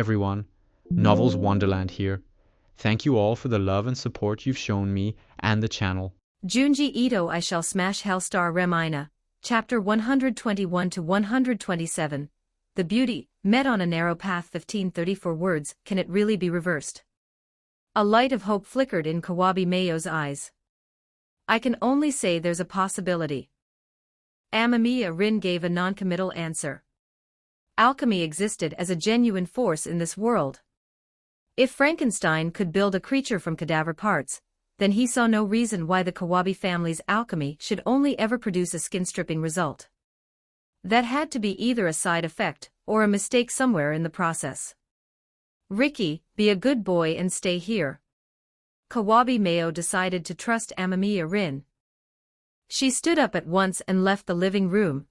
everyone, Novels Wonderland here. Thank you all for the love and support you've shown me and the channel. Junji Ito I Shall Smash Hellstar Remina, Chapter 121 to 127. The beauty, met on a narrow path. 1534 words, can it really be reversed? A light of hope flickered in Kawabe Mayo's eyes. I can only say there's a possibility. Amamiya Rin gave a non-committal answer. Alchemy existed as a genuine force in this world. If Frankenstein could build a creature from cadaver parts, then he saw no reason why the Kawabe family's alchemy should only ever produce a skin-stripping result. That had to be either a side effect, or a mistake somewhere in the process. Ricky, be a good boy and stay here. Kawabe Mayo decided to trust Amamiya Rin. She stood up at once and left the living room.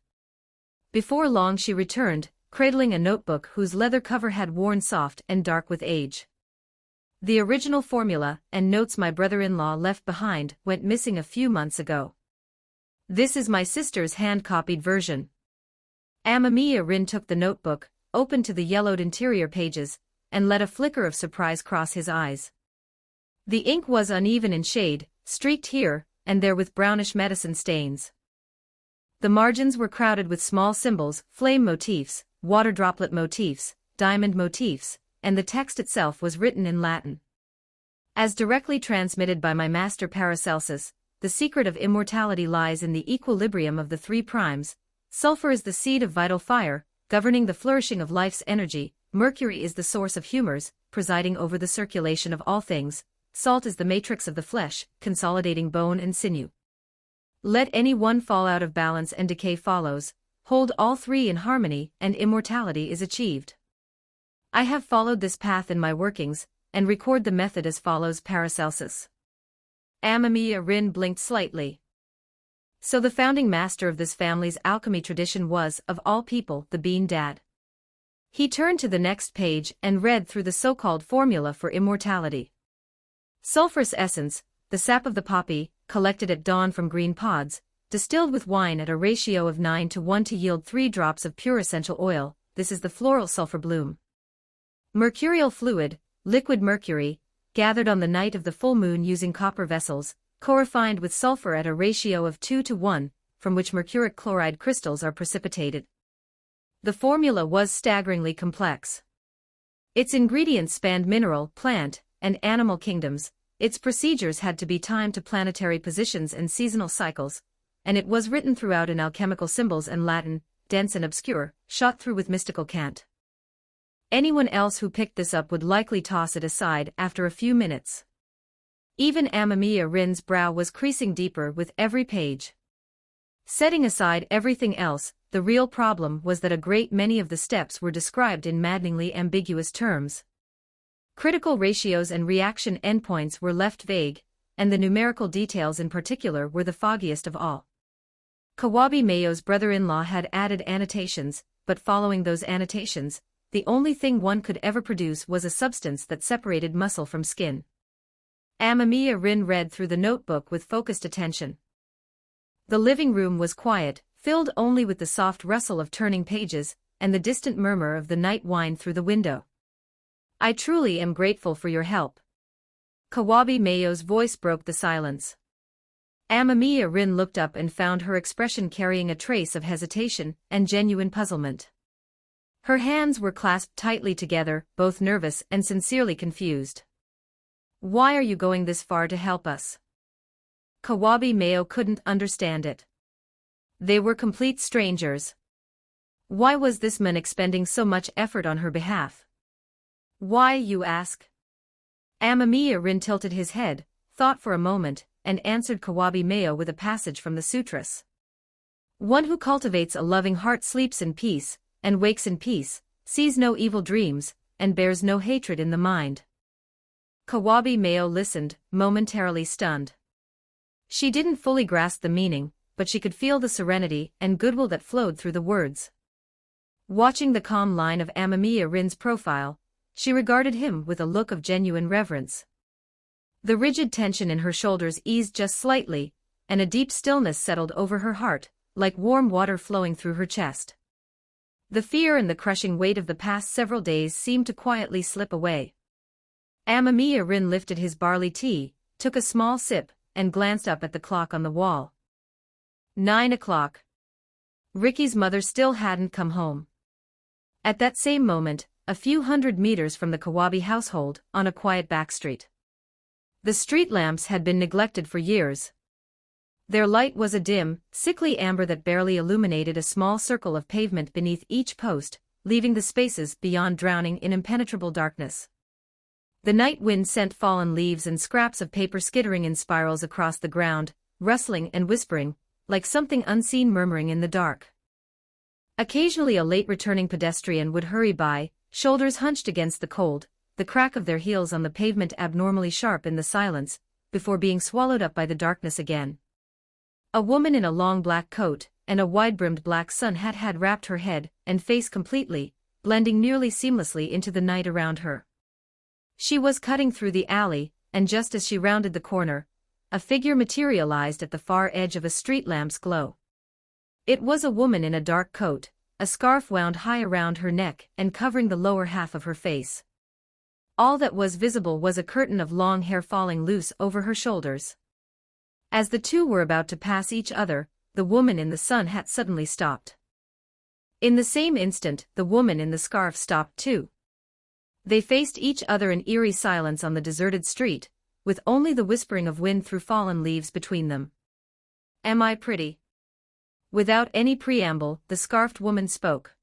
Before long she returned, cradling a notebook whose leather cover had worn soft and dark with age. The original formula and notes my brother-in-law left behind went missing a few months ago. This is my sister's hand-copied version. Amamiya Rin took the notebook, opened to the yellowed interior pages, and let a flicker of surprise cross his eyes. The ink was uneven in shade, streaked here and there with brownish medicine stains. The margins were crowded with small symbols, flame motifs, water droplet motifs, diamond motifs, and the text itself was written in Latin. As directly transmitted by my master Paracelsus, the secret of immortality lies in the equilibrium of the three primes. Sulfur is the seed of vital fire, governing the flourishing of life's energy. Mercury is the source of humors, presiding over the circulation of all things. Salt is the matrix of the flesh, consolidating bone and sinew. Let any one fall out of balance and decay follows. Hold all three in harmony and immortality is achieved. I have followed this path in my workings, and record the method as follows. Paracelsus. Amamiya Rin blinked slightly. So the founding master of this family's alchemy tradition was, of all people, the Bean Dad. He turned to the next page and read through the so-called formula for immortality. Sulfurous essence, the sap of the poppy, collected at dawn from green pods, distilled with wine at a ratio of 9:1 to yield 3 drops of pure essential oil. This is the floral sulfur bloom. Mercurial fluid, liquid mercury, gathered on the night of the full moon using copper vessels, co-refined with sulfur at a ratio of 2:1, from which mercuric chloride crystals are precipitated. The formula was staggeringly complex. Its ingredients spanned mineral, plant, and animal kingdoms. Its procedures had to be timed to planetary positions and seasonal cycles, and it was written throughout in alchemical symbols and Latin, dense and obscure, shot through with mystical cant. Anyone else who picked this up would likely toss it aside after a few minutes. Even Amamiya Rin's brow was creasing deeper with every page. Setting aside everything else, the real problem was that a great many of the steps were described in maddeningly ambiguous terms. Critical ratios and reaction endpoints were left vague, and the numerical details in particular were the foggiest of all. Kawabe Mayo's brother-in-law had added annotations, but following those annotations, the only thing one could ever produce was a substance that separated muscle from skin. Amamiya Rin read through the notebook with focused attention. The living room was quiet, filled only with the soft rustle of turning pages, and the distant murmur of the night wind through the window. I truly am grateful for your help. Kawabe Mayo's voice broke the silence. Amamiya Rin looked up and found her expression carrying a trace of hesitation and genuine puzzlement. Her hands were clasped tightly together, both nervous and sincerely confused. Why are you going this far to help us? Kawabe Mayo couldn't understand it. They were complete strangers. Why was this man expending so much effort on her behalf? Why, you ask? Amamiya Rin tilted his head, thought for a moment, and answered Kawabe Mayo with a passage from the sutras. One who cultivates a loving heart sleeps in peace, and wakes in peace, sees no evil dreams, and bears no hatred in the mind. Kawabe Mayo listened, momentarily stunned. She didn't fully grasp the meaning, but she could feel the serenity and goodwill that flowed through the words. Watching the calm line of Amamiya Rin's profile, she regarded him with a look of genuine reverence. The rigid tension in her shoulders eased just slightly, and a deep stillness settled over her heart, like warm water flowing through her chest. The fear and the crushing weight of the past several days seemed to quietly slip away. Amamiya Rin lifted his barley tea, took a small sip, and glanced up at the clock on the wall. 9 o'clock. Ricky's mother still hadn't come home. At that same moment, a few hundred meters from the Kawabe household, on a quiet back street. The street lamps had been neglected for years. Their light was a dim, sickly amber that barely illuminated a small circle of pavement beneath each post, leaving the spaces beyond drowning in impenetrable darkness. The night wind sent fallen leaves and scraps of paper skittering in spirals across the ground, rustling and whispering, like something unseen murmuring in the dark. Occasionally a late-returning pedestrian would hurry by, shoulders hunched against the cold, the crack of their heels on the pavement abnormally sharp in the silence, before being swallowed up by the darkness again. A woman in a long black coat and a wide-brimmed black sun hat had wrapped her head and face completely, blending nearly seamlessly into the night around her. She was cutting through the alley, and just as she rounded the corner, a figure materialized at the far edge of a street lamp's glow. It was a woman in a dark coat, a scarf wound high around her neck and covering the lower half of her face. All that was visible was a curtain of long hair falling loose over her shoulders. As the two were about to pass each other, the woman in the sun hat suddenly stopped. In the same instant, the woman in the scarf stopped too. They faced each other in eerie silence on the deserted street, with only the whispering of wind through fallen leaves between them. "Am I pretty?" Without any preamble, the scarfed woman spoke.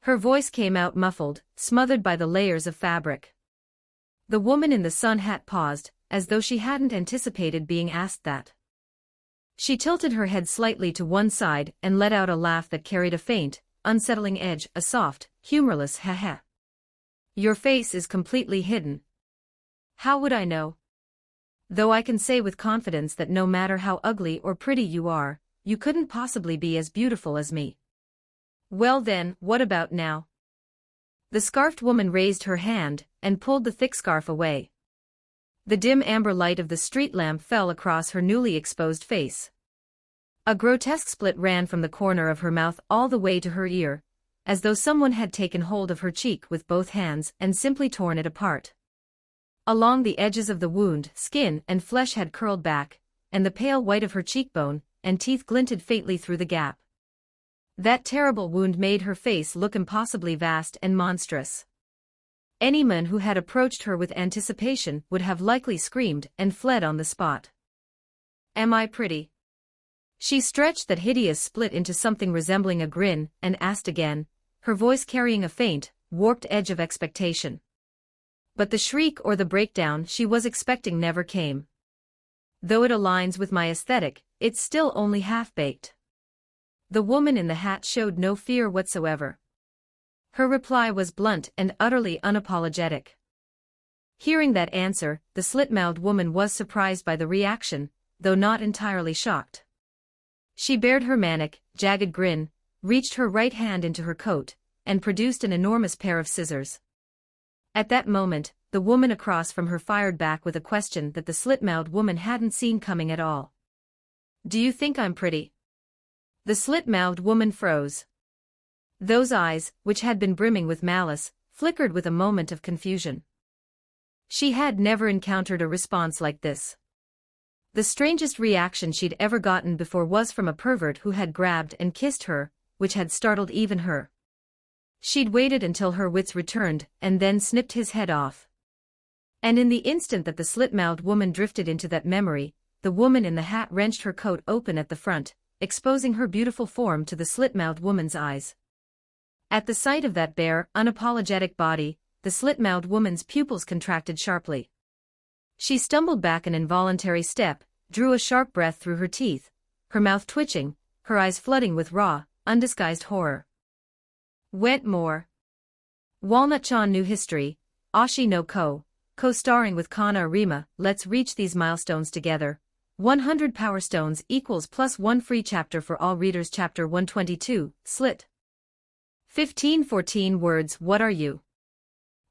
Her voice came out muffled, smothered by the layers of fabric. The woman in the sun hat paused, as though she hadn't anticipated being asked that. She tilted her head slightly to one side and let out a laugh that carried a faint, unsettling edge, a soft, humorless ha-ha. "Your face is completely hidden." "How would I know? Though I can say with confidence that no matter how ugly or pretty you are, you couldn't possibly be as beautiful as me." "Well then, what about now?" The scarfed woman raised her hand and pulled the thick scarf away. The dim amber light of the street lamp fell across her newly exposed face. A grotesque split ran from the corner of her mouth all the way to her ear, as though someone had taken hold of her cheek with both hands and simply torn it apart. Along the edges of the wound, skin and flesh had curled back, and the pale white of her cheekbone and teeth glinted faintly through the gap. That terrible wound made her face look impossibly vast and monstrous. Any man who had approached her with anticipation would have likely screamed and fled on the spot. "Am I pretty?" She stretched that hideous split into something resembling a grin and asked again, her voice carrying a faint, warped edge of expectation. But the shriek or the breakdown she was expecting never came. "Though it aligns with my aesthetic, it's still only half-baked." The woman in the hat showed no fear whatsoever. Her reply was blunt and utterly unapologetic. Hearing that answer, the slit-mouthed woman was surprised by the reaction, though not entirely shocked. She bared her manic, jagged grin, reached her right hand into her coat, and produced an enormous pair of scissors. At that moment, the woman across from her fired back with a question that the slit-mouthed woman hadn't seen coming at all. "Do you think I'm pretty?" The slit-mouthed woman froze. Those eyes, which had been brimming with malice, flickered with a moment of confusion. She had never encountered a response like this. The strangest reaction she'd ever gotten before was from a pervert who had grabbed and kissed her, which had startled even her. She'd waited until her wits returned and then snipped his head off. And in the instant that the slit-mouthed woman drifted into that memory, the woman in the hat wrenched her coat open at the front, exposing her beautiful form to the slit-mouthed woman's eyes. At the sight of that bare, unapologetic body, the slit-mouthed woman's pupils contracted sharply. She stumbled back an involuntary step, drew a sharp breath through her teeth, her mouth twitching, her eyes flooding with raw, undisguised horror. Wetmore. Walnut-chan New History, Ashi no Ko, co-starring with Kana Arima. Let's reach these milestones together. 100 Power Stones equals +1 free chapter for all readers. Chapter 122, Slit. 1514 words. What are you?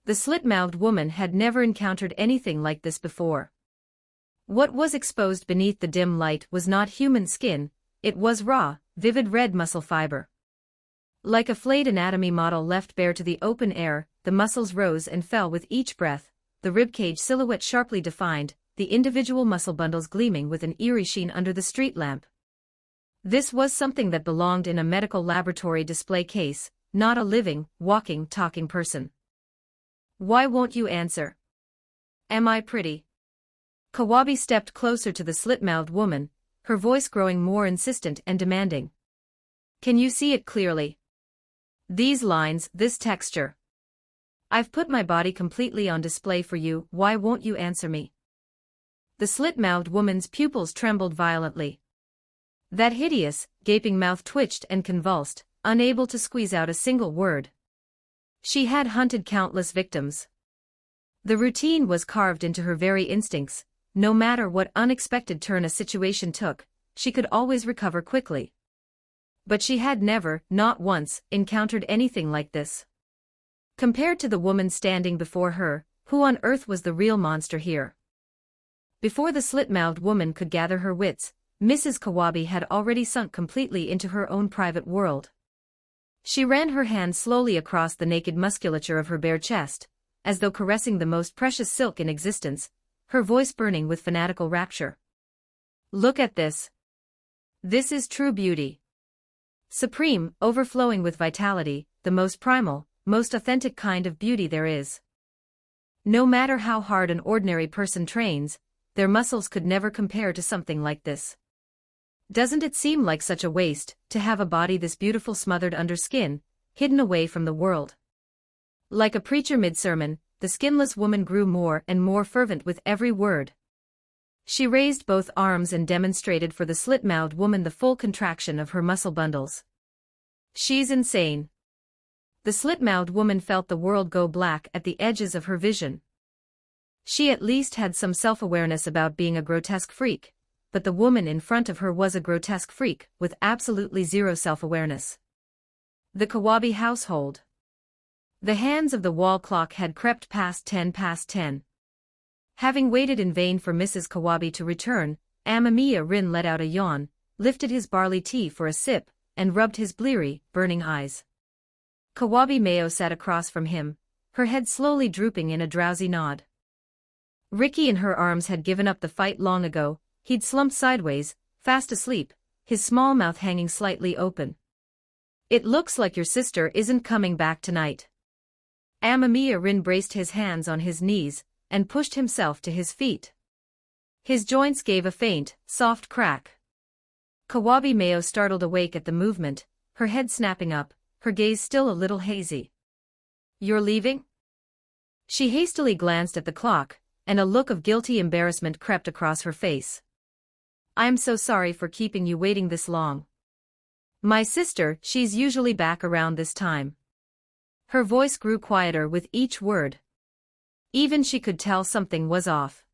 The slit-mouthed woman had never encountered anything like this before. What was exposed beneath the dim light was not human skin, it was raw, vivid red muscle fiber. Like a flayed anatomy model left bare to the open air, the muscles rose and fell with each breath, the ribcage silhouette sharply defined, the individual muscle bundles gleaming with an eerie sheen under the street lamp. This was something that belonged in a medical laboratory display case, not a living, walking, talking person. Why won't you answer? Am I pretty? Kawabe stepped closer to the slit-mouthed woman, her voice growing more insistent and demanding. Can you see it clearly? These lines, this texture. I've put my body completely on display for you, why won't you answer me? The slit-mouthed woman's pupils trembled violently. That hideous, gaping mouth twitched and convulsed, unable to squeeze out a single word. She had hunted countless victims. The routine was carved into her very instincts. No matter what unexpected turn a situation took, she could always recover quickly. But she had never, not once, encountered anything like this. Compared to the woman standing before her, who on earth was the real monster here? Before the slit-mouthed woman could gather her wits, Mrs. Kawabe had already sunk completely into her own private world. She ran her hand slowly across the naked musculature of her bare chest, as though caressing the most precious silk in existence, her voice burning with fanatical rapture. Look at this. This is true beauty. Supreme, overflowing with vitality, the most primal, most authentic kind of beauty there is. No matter how hard an ordinary person trains, their muscles could never compare to something like this. Doesn't it seem like such a waste, to have a body this beautiful smothered under skin, hidden away from the world? Like a preacher mid-sermon, the skinless woman grew more and more fervent with every word. She raised both arms and demonstrated for the slit-mouthed woman the full contraction of her muscle bundles. She's insane. The slit-mouthed woman felt the world go black at the edges of her vision. She at least had some self-awareness about being a grotesque freak, but the woman in front of her was a grotesque freak with absolutely zero self-awareness. The Kawabe household. The hands of the wall clock had crept past 10 past 10. Having waited in vain for Mrs. Kawabe to return, Amamiya Rin let out a yawn, lifted his barley tea for a sip, and rubbed his bleary, burning eyes. Kawabe Mayo sat across from him, her head slowly drooping in a drowsy nod. Ricky in her arms had given up the fight long ago, he'd slumped sideways, fast asleep, his small mouth hanging slightly open. It looks like your sister isn't coming back tonight. Amamiya Rin braced his hands on his knees, and pushed himself to his feet. His joints gave a faint, soft crack. Kawabe Mayo startled awake at the movement, her head snapping up, her gaze still a little hazy. You're leaving? She hastily glanced at the clock, and a look of guilty embarrassment crept across her face. I'm so sorry for keeping you waiting this long. My sister, she's usually back around this time. Her voice grew quieter with each word. Even she could tell something was off.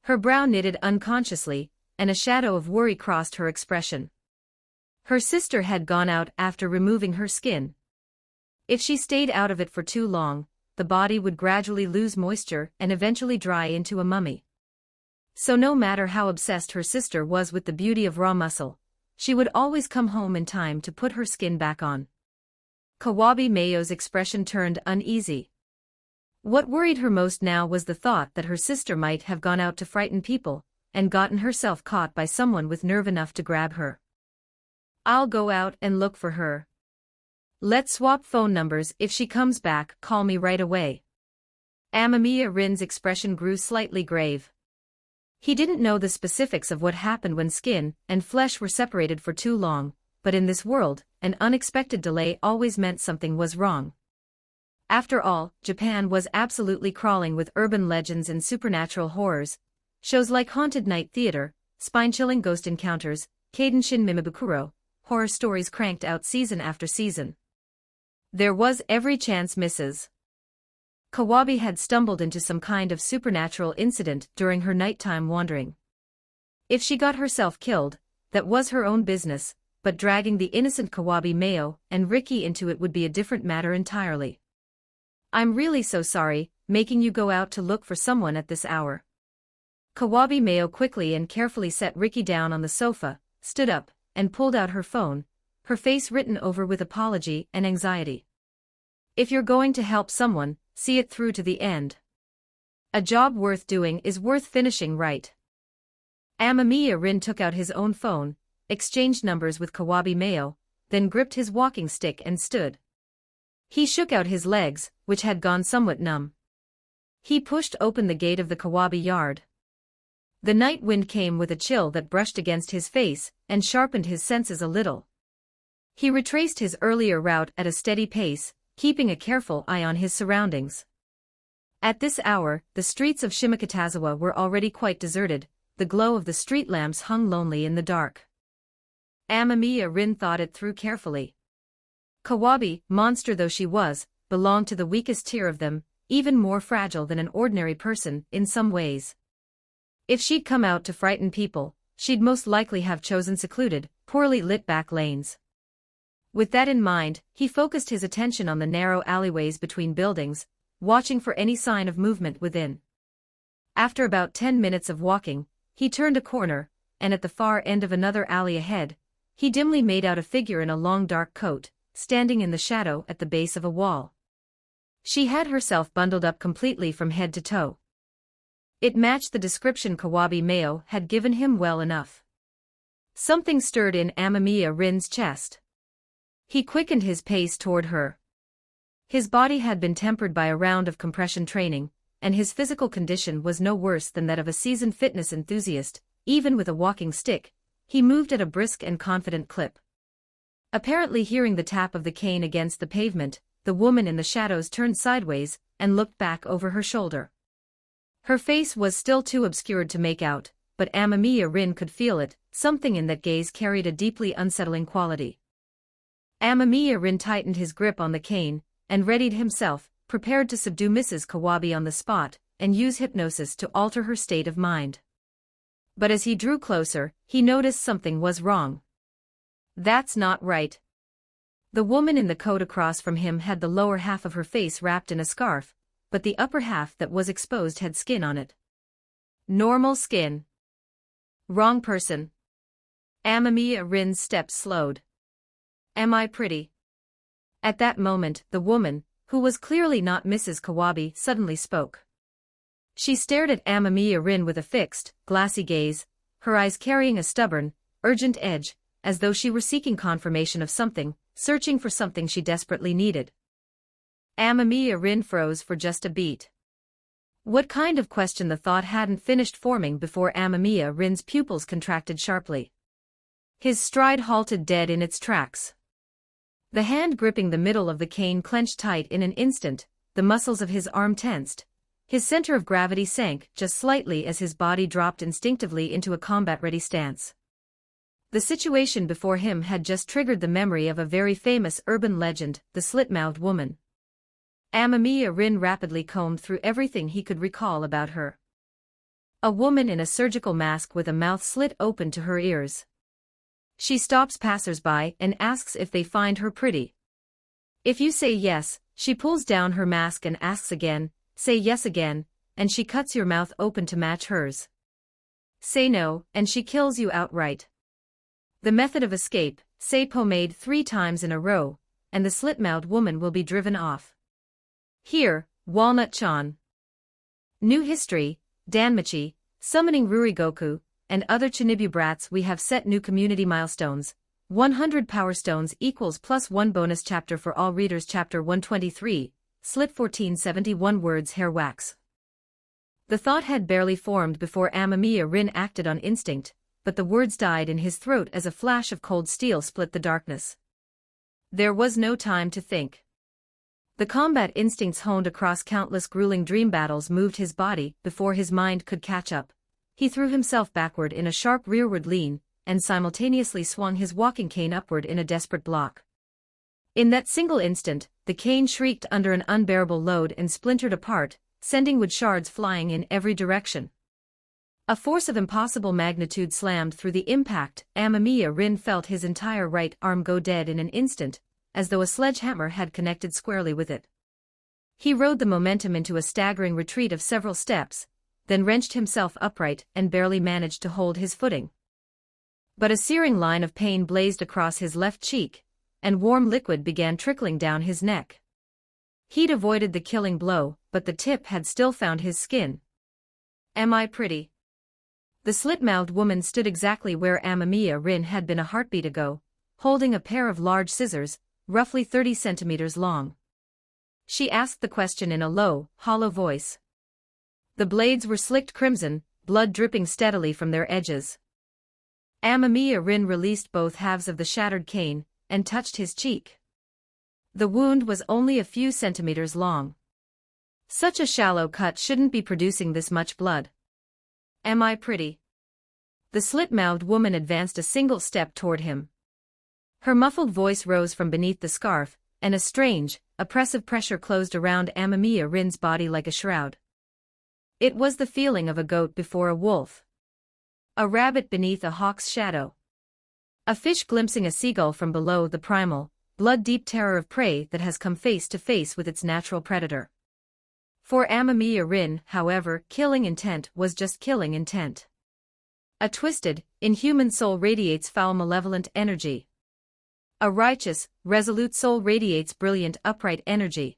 Her brow knitted unconsciously, and a shadow of worry crossed her expression. Her sister had gone out after removing her skin. If she stayed out of it for too long, the body would gradually lose moisture and eventually dry into a mummy. So no matter how obsessed her sister was with the beauty of raw muscle, she would always come home in time to put her skin back on. Kawabe Mayo's expression turned uneasy. What worried her most now was the thought that her sister might have gone out to frighten people, and gotten herself caught by someone with nerve enough to grab her. I'll go out and look for her. Let's swap phone numbers. If she comes back, call me right away. Amamiya Rin's expression grew slightly grave. He didn't know the specifics of what happened when skin and flesh were separated for too long, but in this world, an unexpected delay always meant something was wrong. After all, Japan was absolutely crawling with urban legends and supernatural horrors, shows like Haunted Night Theater, spine-chilling ghost encounters, Keidenshin Mimibukuro, horror stories cranked out season after season. There was every chance Mrs. Kawabe had stumbled into some kind of supernatural incident during her nighttime wandering. If she got herself killed, that was her own business, but dragging the innocent Kawabe Mayo and Ricky into it would be a different matter entirely. I'm really so sorry, making you go out to look for someone at this hour. Kawabe Mayo quickly and carefully set Ricky down on the sofa, stood up, and pulled out her phone, her face written over with apology and anxiety. If you're going to help someone, see it through to the end. A job worth doing is worth finishing right. Amamiya Rin took out his own phone, exchanged numbers with Kawabe Mayo, then gripped his walking stick and stood. He shook out his legs, which had gone somewhat numb. He pushed open the gate of the Kawabe yard. The night wind came with a chill that brushed against his face and sharpened his senses a little. He retraced his earlier route at a steady pace, keeping a careful eye on his surroundings. At this hour, the streets of Shimokitazawa were already quite deserted, the glow of the street lamps hung lonely in the dark. Amamiya Rin thought it through carefully. Kawabe, monster though she was, belonged to the weakest tier of them, even more fragile than an ordinary person in some ways. If she'd come out to frighten people, she'd most likely have chosen secluded, poorly lit back lanes. With that in mind, he focused his attention on the narrow alleyways between buildings, watching for any sign of movement within. After about 10 minutes of walking, he turned a corner, and at the far end of another alley ahead, he dimly made out a figure in a long dark coat, standing in the shadow at the base of a wall. She had herself bundled up completely from head to toe. It matched the description Kawabe Mayo had given him well enough. Something stirred in Amamiya Rin's chest. He quickened his pace toward her. His body had been tempered by a round of compression training, and his physical condition was no worse than that of a seasoned fitness enthusiast. Even with a walking stick, he moved at a brisk and confident clip. Apparently hearing the tap of the cane against the pavement, the woman in the shadows turned sideways and looked back over her shoulder. Her face was still too obscured to make out, but Amamiya Rin could feel it, something in that gaze carried a deeply unsettling quality. Amamiya Rin tightened his grip on the cane, and readied himself, prepared to subdue Mrs. Kawabe on the spot, and use hypnosis to alter her state of mind. But as he drew closer, he noticed something was wrong. That's not right. The woman in the coat across from him had the lower half of her face wrapped in a scarf, but the upper half that was exposed had skin on it. Normal skin. Wrong person. Amamiya Rin's steps slowed. Am I pretty? At that moment, the woman, who was clearly not Mrs. Kawabe, suddenly spoke. She stared at Amamiya Rin with a fixed, glassy gaze, her eyes carrying a stubborn, urgent edge, as though she were seeking confirmation of something, searching for something she desperately needed. Amamiya Rin froze for just a beat. What kind of question? The thought hadn't finished forming before Amamiya Rin's pupils contracted sharply. His stride halted dead in its tracks. The hand gripping the middle of the cane clenched tight in an instant, the muscles of his arm tensed. His center of gravity sank just slightly as his body dropped instinctively into a combat-ready stance. The situation before him had just triggered the memory of a very famous urban legend, the slit-mouthed woman. Amamiya Rin rapidly combed through everything he could recall about her. A woman in a surgical mask with a mouth slit open to her ears. She stops passers-by and asks if they find her pretty. If you say yes, she pulls down her mask and asks again, say yes again, and she cuts your mouth open to match hers. Say no, and she kills you outright. The method of escape, say pomade 3 times in a row, and the slit-mouthed woman will be driven off. Here, Walnut-chan. New history, Danmachi, summoning Rurigoku, and other Chinibu brats. We have set new community milestones. 100 Power Stones equals +1 bonus chapter for all readers. Chapter 123, Slit 1471 words hair wax. The thought had barely formed before Amamiya Rin acted on instinct, but the words died in his throat as a flash of cold steel split the darkness. There was no time to think. The combat instincts honed across countless grueling dream battles moved his body before his mind could catch up. He threw himself backward in a sharp rearward lean, and simultaneously swung his walking cane upward in a desperate block. In that single instant, the cane shrieked under an unbearable load and splintered apart, sending wood shards flying in every direction. A force of impossible magnitude slammed through the impact. Amamiya Rin felt his entire right arm go dead in an instant, as though a sledgehammer had connected squarely with it. He rode the momentum into a staggering retreat of several steps, then wrenched himself upright and barely managed to hold his footing. But a searing line of pain blazed across his left cheek, and warm liquid began trickling down his neck. He'd avoided the killing blow, but the tip had still found his skin. "Am I pretty?" The slit-mouthed woman stood exactly where Amamiya Rin had been a heartbeat ago, holding a pair of large scissors, roughly 30 centimeters long. She asked the question in a low, hollow voice. The blades were slicked crimson, blood dripping steadily from their edges. Amamiya Rin released both halves of the shattered cane, and touched his cheek. The wound was only a few centimeters long. Such a shallow cut shouldn't be producing this much blood. "Am I pretty?" The slit-mouthed woman advanced a single step toward him. Her muffled voice rose from beneath the scarf, and a strange, oppressive pressure closed around Amamiya Rin's body like a shroud. It was the feeling of a goat before a wolf. A rabbit beneath a hawk's shadow. A fish glimpsing a seagull from below, the primal, blood-deep terror of prey that has come face to face with its natural predator. For Amamiya Rin, however, killing intent was just killing intent. A twisted, inhuman soul radiates foul malevolent energy. A righteous, resolute soul radiates brilliant upright energy.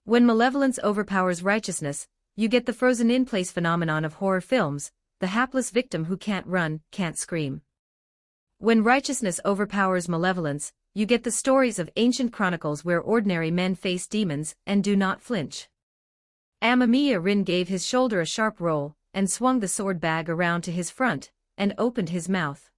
When malevolence overpowers righteousness, you get the frozen-in-place phenomenon of horror films, the hapless victim who can't run, can't scream. When righteousness overpowers malevolence, you get the stories of ancient chronicles where ordinary men face demons and do not flinch. Amamiya Rin gave his shoulder a sharp roll, and swung the sword bag around to his front, and opened his mouth.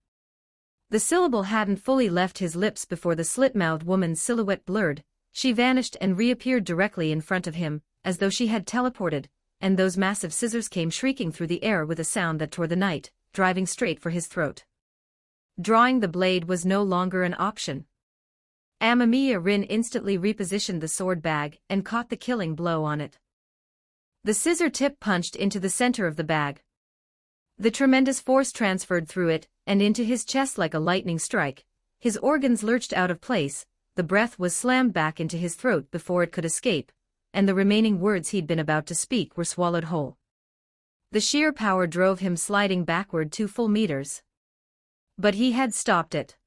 The syllable hadn't fully left his lips before the slit-mouthed woman's silhouette blurred. She vanished and reappeared directly in front of him, as though she had teleported, and those massive scissors came shrieking through the air with a sound that tore the night, driving straight for his throat. Drawing the blade was no longer an option. Amamiya Rin instantly repositioned the sword bag and caught the killing blow on it. The scissor tip punched into the center of the bag. The tremendous force transferred through it, and into his chest like a lightning strike. His organs lurched out of place, the breath was slammed back into his throat before it could escape, and the remaining words he'd been about to speak were swallowed whole. The sheer power drove him sliding backward 2 full meters. But he had stopped it.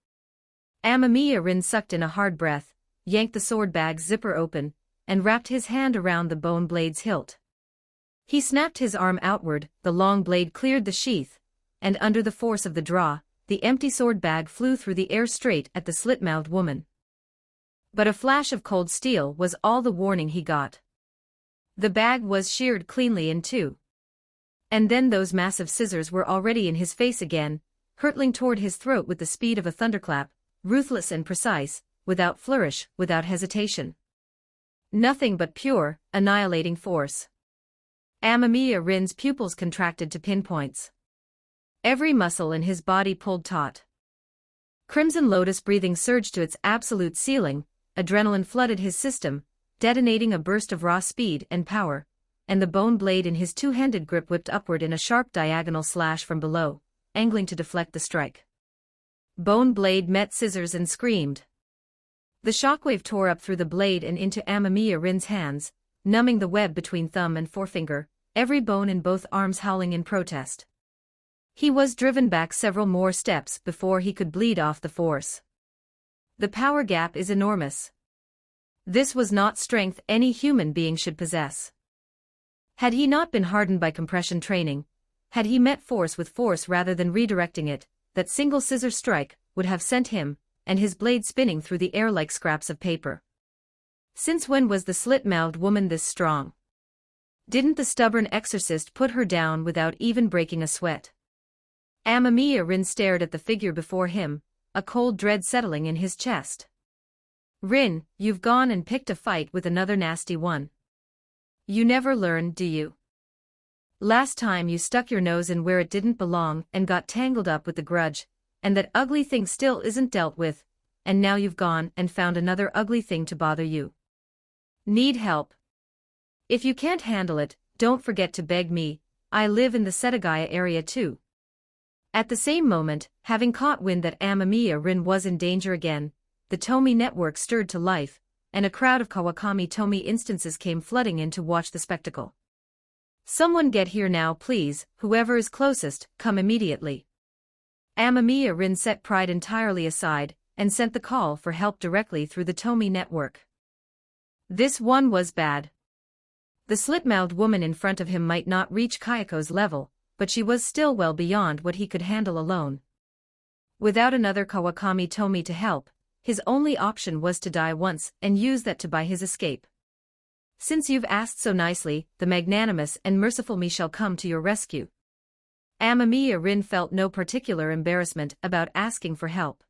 Amamiya Rin sucked in a hard breath, yanked the sword bag's zipper open, and wrapped his hand around the bone blade's hilt. He snapped his arm outward, the long blade cleared the sheath, and under the force of the draw, the empty sword bag flew through the air straight at the slit-mouthed woman. But a flash of cold steel was all the warning he got. The bag was sheared cleanly in two. And then those massive scissors were already in his face again, hurtling toward his throat with the speed of a thunderclap, ruthless and precise, without flourish, without hesitation. Nothing but pure, annihilating force. Amamiya Rin's pupils contracted to pinpoints. Every muscle in his body pulled taut. Crimson Lotus breathing surged to its absolute ceiling, adrenaline flooded his system, detonating a burst of raw speed and power, and the bone blade in his two-handed grip whipped upward in a sharp diagonal slash from below, angling to deflect the strike. Bone blade met scissors and screamed. The shockwave tore up through the blade and into Amamiya Rin's hands, numbing the web between thumb and forefinger, every bone in both arms howling in protest. He was driven back several more steps before he could bleed off the force. The power gap is enormous. This was not strength any human being should possess. Had he not been hardened by compression training, had he met force with force rather than redirecting it, that single scissor strike would have sent him, and his blade spinning through the air like scraps of paper. Since when was the slit-mouthed woman this strong? Didn't the stubborn exorcist put her down without even breaking a sweat? Amamiya Rin stared at the figure before him, a cold dread settling in his chest. Rin, you've gone and picked a fight with another nasty one. You never learn, do you? Last time you stuck your nose in where it didn't belong and got tangled up with the grudge, and that ugly thing still isn't dealt with, and now you've gone and found another ugly thing to bother you. Need help? If you can't handle it, don't forget to beg me. I live in the Setagaya area too. At the same moment, having caught wind that Amamiya Rin was in danger again, the Tomi network stirred to life, and a crowd of Kawakami Tomi instances came flooding in to watch the spectacle. Someone get here now please, whoever is closest, come immediately. Amamiya Rin set pride entirely aside, and sent the call for help directly through the Tomi network. This one was bad. The slit-mouthed woman in front of him might not reach Kayako's level, but she was still well beyond what he could handle alone. Without another Kawakami Tomi to help, his only option was to die once and use that to buy his escape. Since you've asked so nicely, the magnanimous and merciful me shall come to your rescue. Amamiya Rin felt no particular embarrassment about asking for help.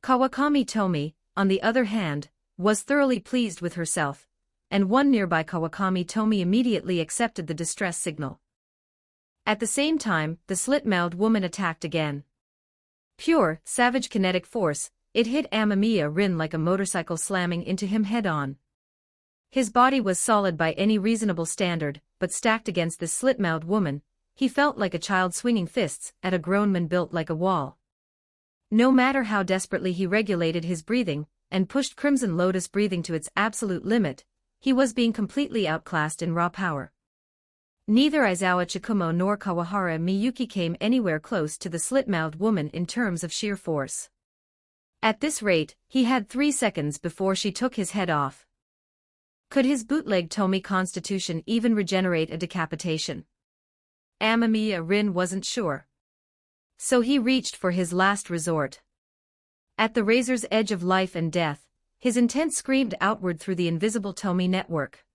Kawakami Tomi, on the other hand, was thoroughly pleased with herself, and one nearby Kawakami Tomi immediately accepted the distress signal. At the same time, the slit-mouthed woman attacked again. Pure, savage kinetic force, it hit Amamiya Rin like a motorcycle slamming into him head-on. His body was solid by any reasonable standard, but stacked against this slit-mouthed woman, he felt like a child swinging fists at a grown man built like a wall. No matter how desperately he regulated his breathing, and pushed Crimson Lotus breathing to its absolute limit, he was being completely outclassed in raw power. Neither Aizawa Chikumo nor Kawahara Miyuki came anywhere close to the slit-mouthed woman in terms of sheer force. At this rate, he had 3 seconds before she took his head off. Could his bootleg Tomi constitution even regenerate a decapitation? Amamiya Rin wasn't sure. So he reached for his last resort. At the razor's edge of life and death, his intent screamed outward through the invisible Tomi network.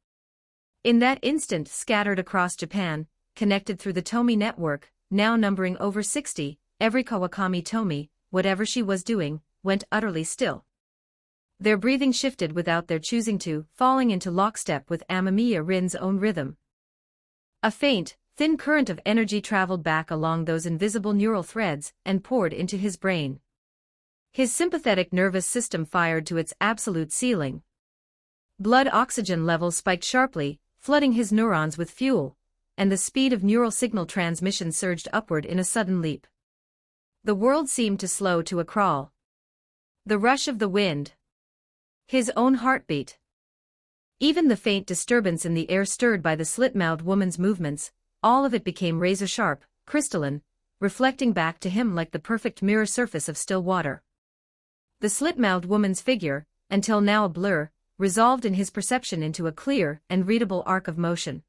In that instant, scattered across Japan, connected through the Tomi network, now numbering over 60, every Kawakami Tomi, whatever she was doing, went utterly still. Their breathing shifted without their choosing to, falling into lockstep with Amamiya Rin's own rhythm. A faint, thin current of energy traveled back along those invisible neural threads and poured into his brain. His sympathetic nervous system fired to its absolute ceiling. Blood oxygen levels spiked sharply, flooding his neurons with fuel, and the speed of neural signal transmission surged upward in a sudden leap. The world seemed to slow to a crawl. The rush of the wind. His own heartbeat. Even the faint disturbance in the air stirred by the slit-mouthed woman's movements, all of it became razor-sharp, crystalline, reflecting back to him like the perfect mirror surface of still water. The slit-mouthed woman's figure, until now a blur, resolved in his perception into a clear and readable arc of motion.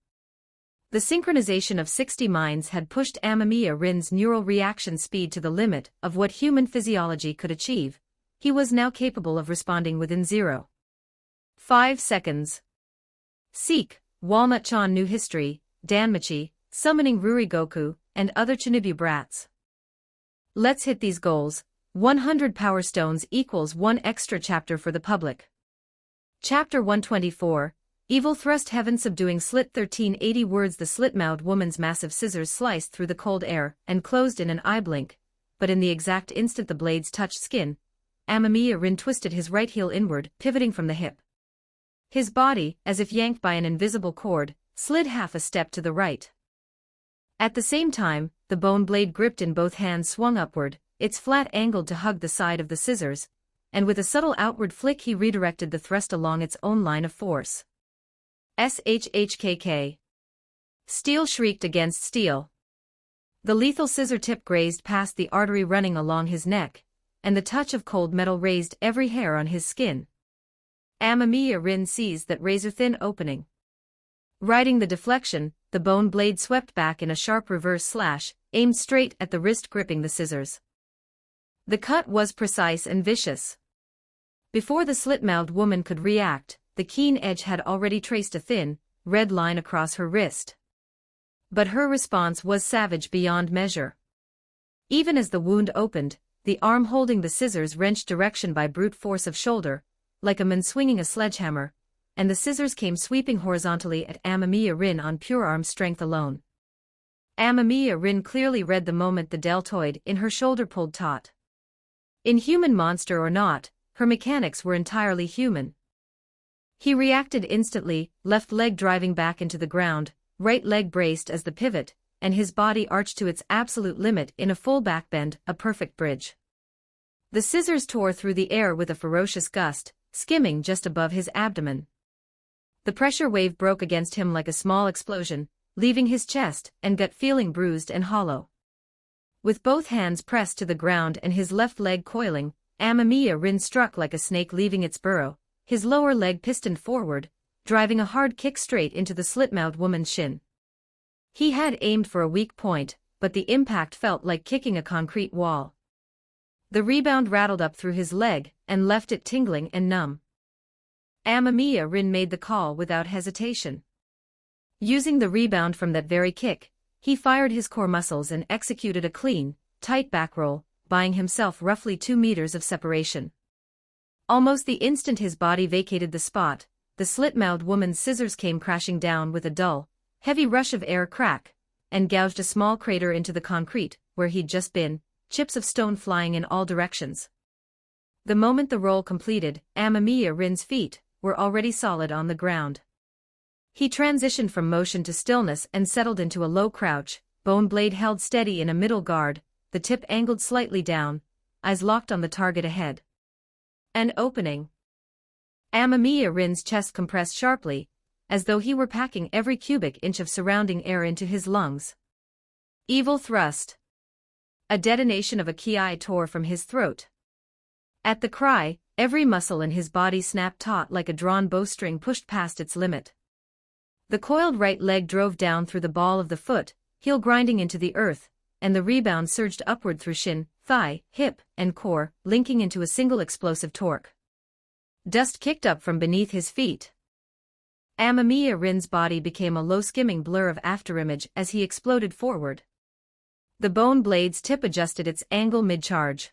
The synchronization of 60 minds had pushed Amamiya Rin's neural reaction speed to the limit of what human physiology could achieve. He was now capable of responding within 0.5 seconds. Seek, Walnut-chan New History, Danmachi, Summoning Rurigoku, and other Chinibu brats. Let's hit these goals. 100 Power Stones equals 1 extra chapter for the public. Chapter 124, Evil Thrust Heaven Subduing Slit 1380 words. The slit-mouthed woman's massive scissors sliced through the cold air and closed in an eye blink, but in the exact instant the blades touched skin, Amamiya Rin twisted his right heel inward, pivoting from the hip. His body, as if yanked by an invisible cord, slid half a step to the right. At the same time, the bone blade gripped in both hands swung upward, its flat angled to hug the side of the scissors, and with a subtle outward flick he redirected the thrust along its own line of force. SHHKK. Steel shrieked against steel. The lethal scissor tip grazed past the artery running along his neck, and the touch of cold metal raised every hair on his skin. Amamiya Rin seized that razor-thin opening. Riding the deflection, the bone blade swept back in a sharp reverse slash, aimed straight at the wrist gripping the scissors. The cut was precise and vicious. Before the slit-mouthed woman could react, the keen edge had already traced a thin, red line across her wrist. But her response was savage beyond measure. Even as the wound opened, the arm holding the scissors wrenched direction by brute force of shoulder, like a man swinging a sledgehammer, and the scissors came sweeping horizontally at Amamiya Rin on pure arm strength alone. Amamiya Rin clearly read the moment the deltoid in her shoulder pulled taut. Inhuman monster or not, her mechanics were entirely human. He reacted instantly, left leg driving back into the ground, right leg braced as the pivot, and his body arched to its absolute limit in a full backbend, a perfect bridge. The scissors tore through the air with a ferocious gust, skimming just above his abdomen. The pressure wave broke against him like a small explosion, leaving his chest and gut feeling bruised and hollow. With both hands pressed to the ground and his left leg coiling, Amamiya Rin struck like a snake leaving its burrow, his lower leg pistoned forward, driving a hard kick straight into the slit-mouthed woman's shin. He had aimed for a weak point, but the impact felt like kicking a concrete wall. The rebound rattled up through his leg and left it tingling and numb. Amamiya Rin made the call without hesitation. Using the rebound from that very kick, he fired his core muscles and executed a clean, tight back roll, buying himself roughly 2 meters of separation. Almost the instant his body vacated the spot, the slit-mouthed woman's scissors came crashing down with a dull, heavy rush of air crack, and gouged a small crater into the concrete, where he'd just been, chips of stone flying in all directions. The moment the roll completed, Amamiya Rin's feet were already solid on the ground. He transitioned from motion to stillness and settled into a low crouch, bone blade held steady in a middle guard, the tip angled slightly down, eyes locked on the target ahead. An opening. Amamiya Rin's chest compressed sharply, as though he were packing every cubic inch of surrounding air into his lungs. Evil thrust. A detonation of a ki tore from his throat. At the cry, every muscle in his body snapped taut like a drawn bowstring pushed past its limit. The coiled right leg drove down through the ball of the foot, heel grinding into the earth, and the rebound surged upward through shin, thigh, hip, and core, linking into a single explosive torque. Dust kicked up from beneath his feet. Amamiya Rin's body became a low-skimming blur of afterimage as he exploded forward. The bone blade's tip adjusted its angle mid-charge.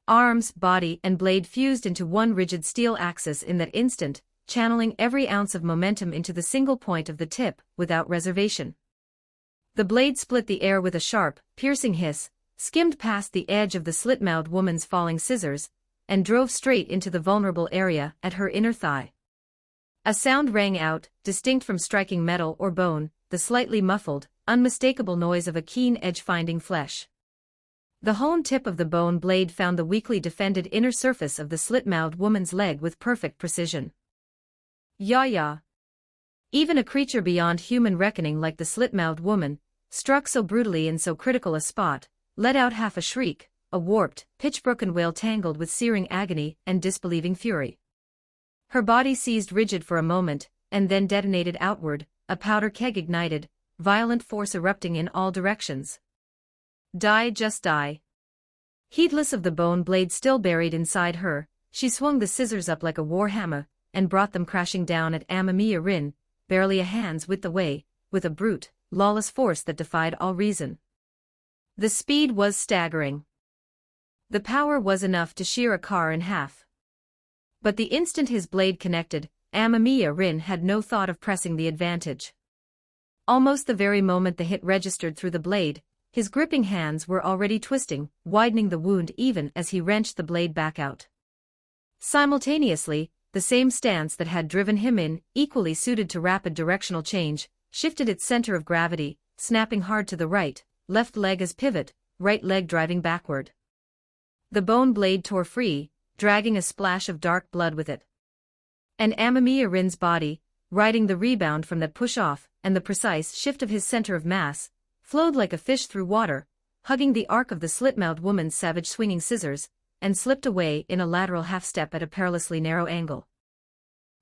Arms, body, and blade fused into one rigid steel axis in that instant, channeling every ounce of momentum into the single point of the tip, without reservation. The blade split the air with a sharp, piercing hiss, skimmed past the edge of the slit-mouthed woman's falling scissors, and drove straight into the vulnerable area at her inner thigh. A sound rang out, distinct from striking metal or bone, the slightly muffled, unmistakable noise of a keen edge finding flesh. The honed tip of the bone blade found the weakly defended inner surface of the slit-mouthed woman's leg with perfect precision. Ya. Even a creature beyond human reckoning like the slit-mouthed woman, struck so brutally in so critical a spot, let out half a shriek, a warped, pitch-broken wail tangled with searing agony and disbelieving fury. Her body seized rigid for a moment, and then detonated outward, a powder keg ignited, violent force erupting in all directions. Die, just die. Heedless of the bone blade still buried inside her, she swung the scissors up like a warhammer, and brought them crashing down at Amamiya Rin, barely a hand's width away, with a brute, lawless force that defied all reason. The speed was staggering. The power was enough to shear a car in half. But the instant his blade connected, Amamiya Rin had no thought of pressing the advantage. Almost the very moment the hit registered through the blade, his gripping hands were already twisting, widening the wound even as he wrenched the blade back out. Simultaneously, the same stance that had driven him in, equally suited to rapid directional change, shifted its center of gravity, snapping hard to the right, left leg as pivot, right leg driving backward. The bone blade tore free, dragging a splash of dark blood with it. And Amamiya Rin's body, riding the rebound from that push-off and the precise shift of his center of mass, flowed like a fish through water, hugging the arc of the slit-mouthed woman's savage swinging scissors, and slipped away in a lateral half-step at a perilously narrow angle.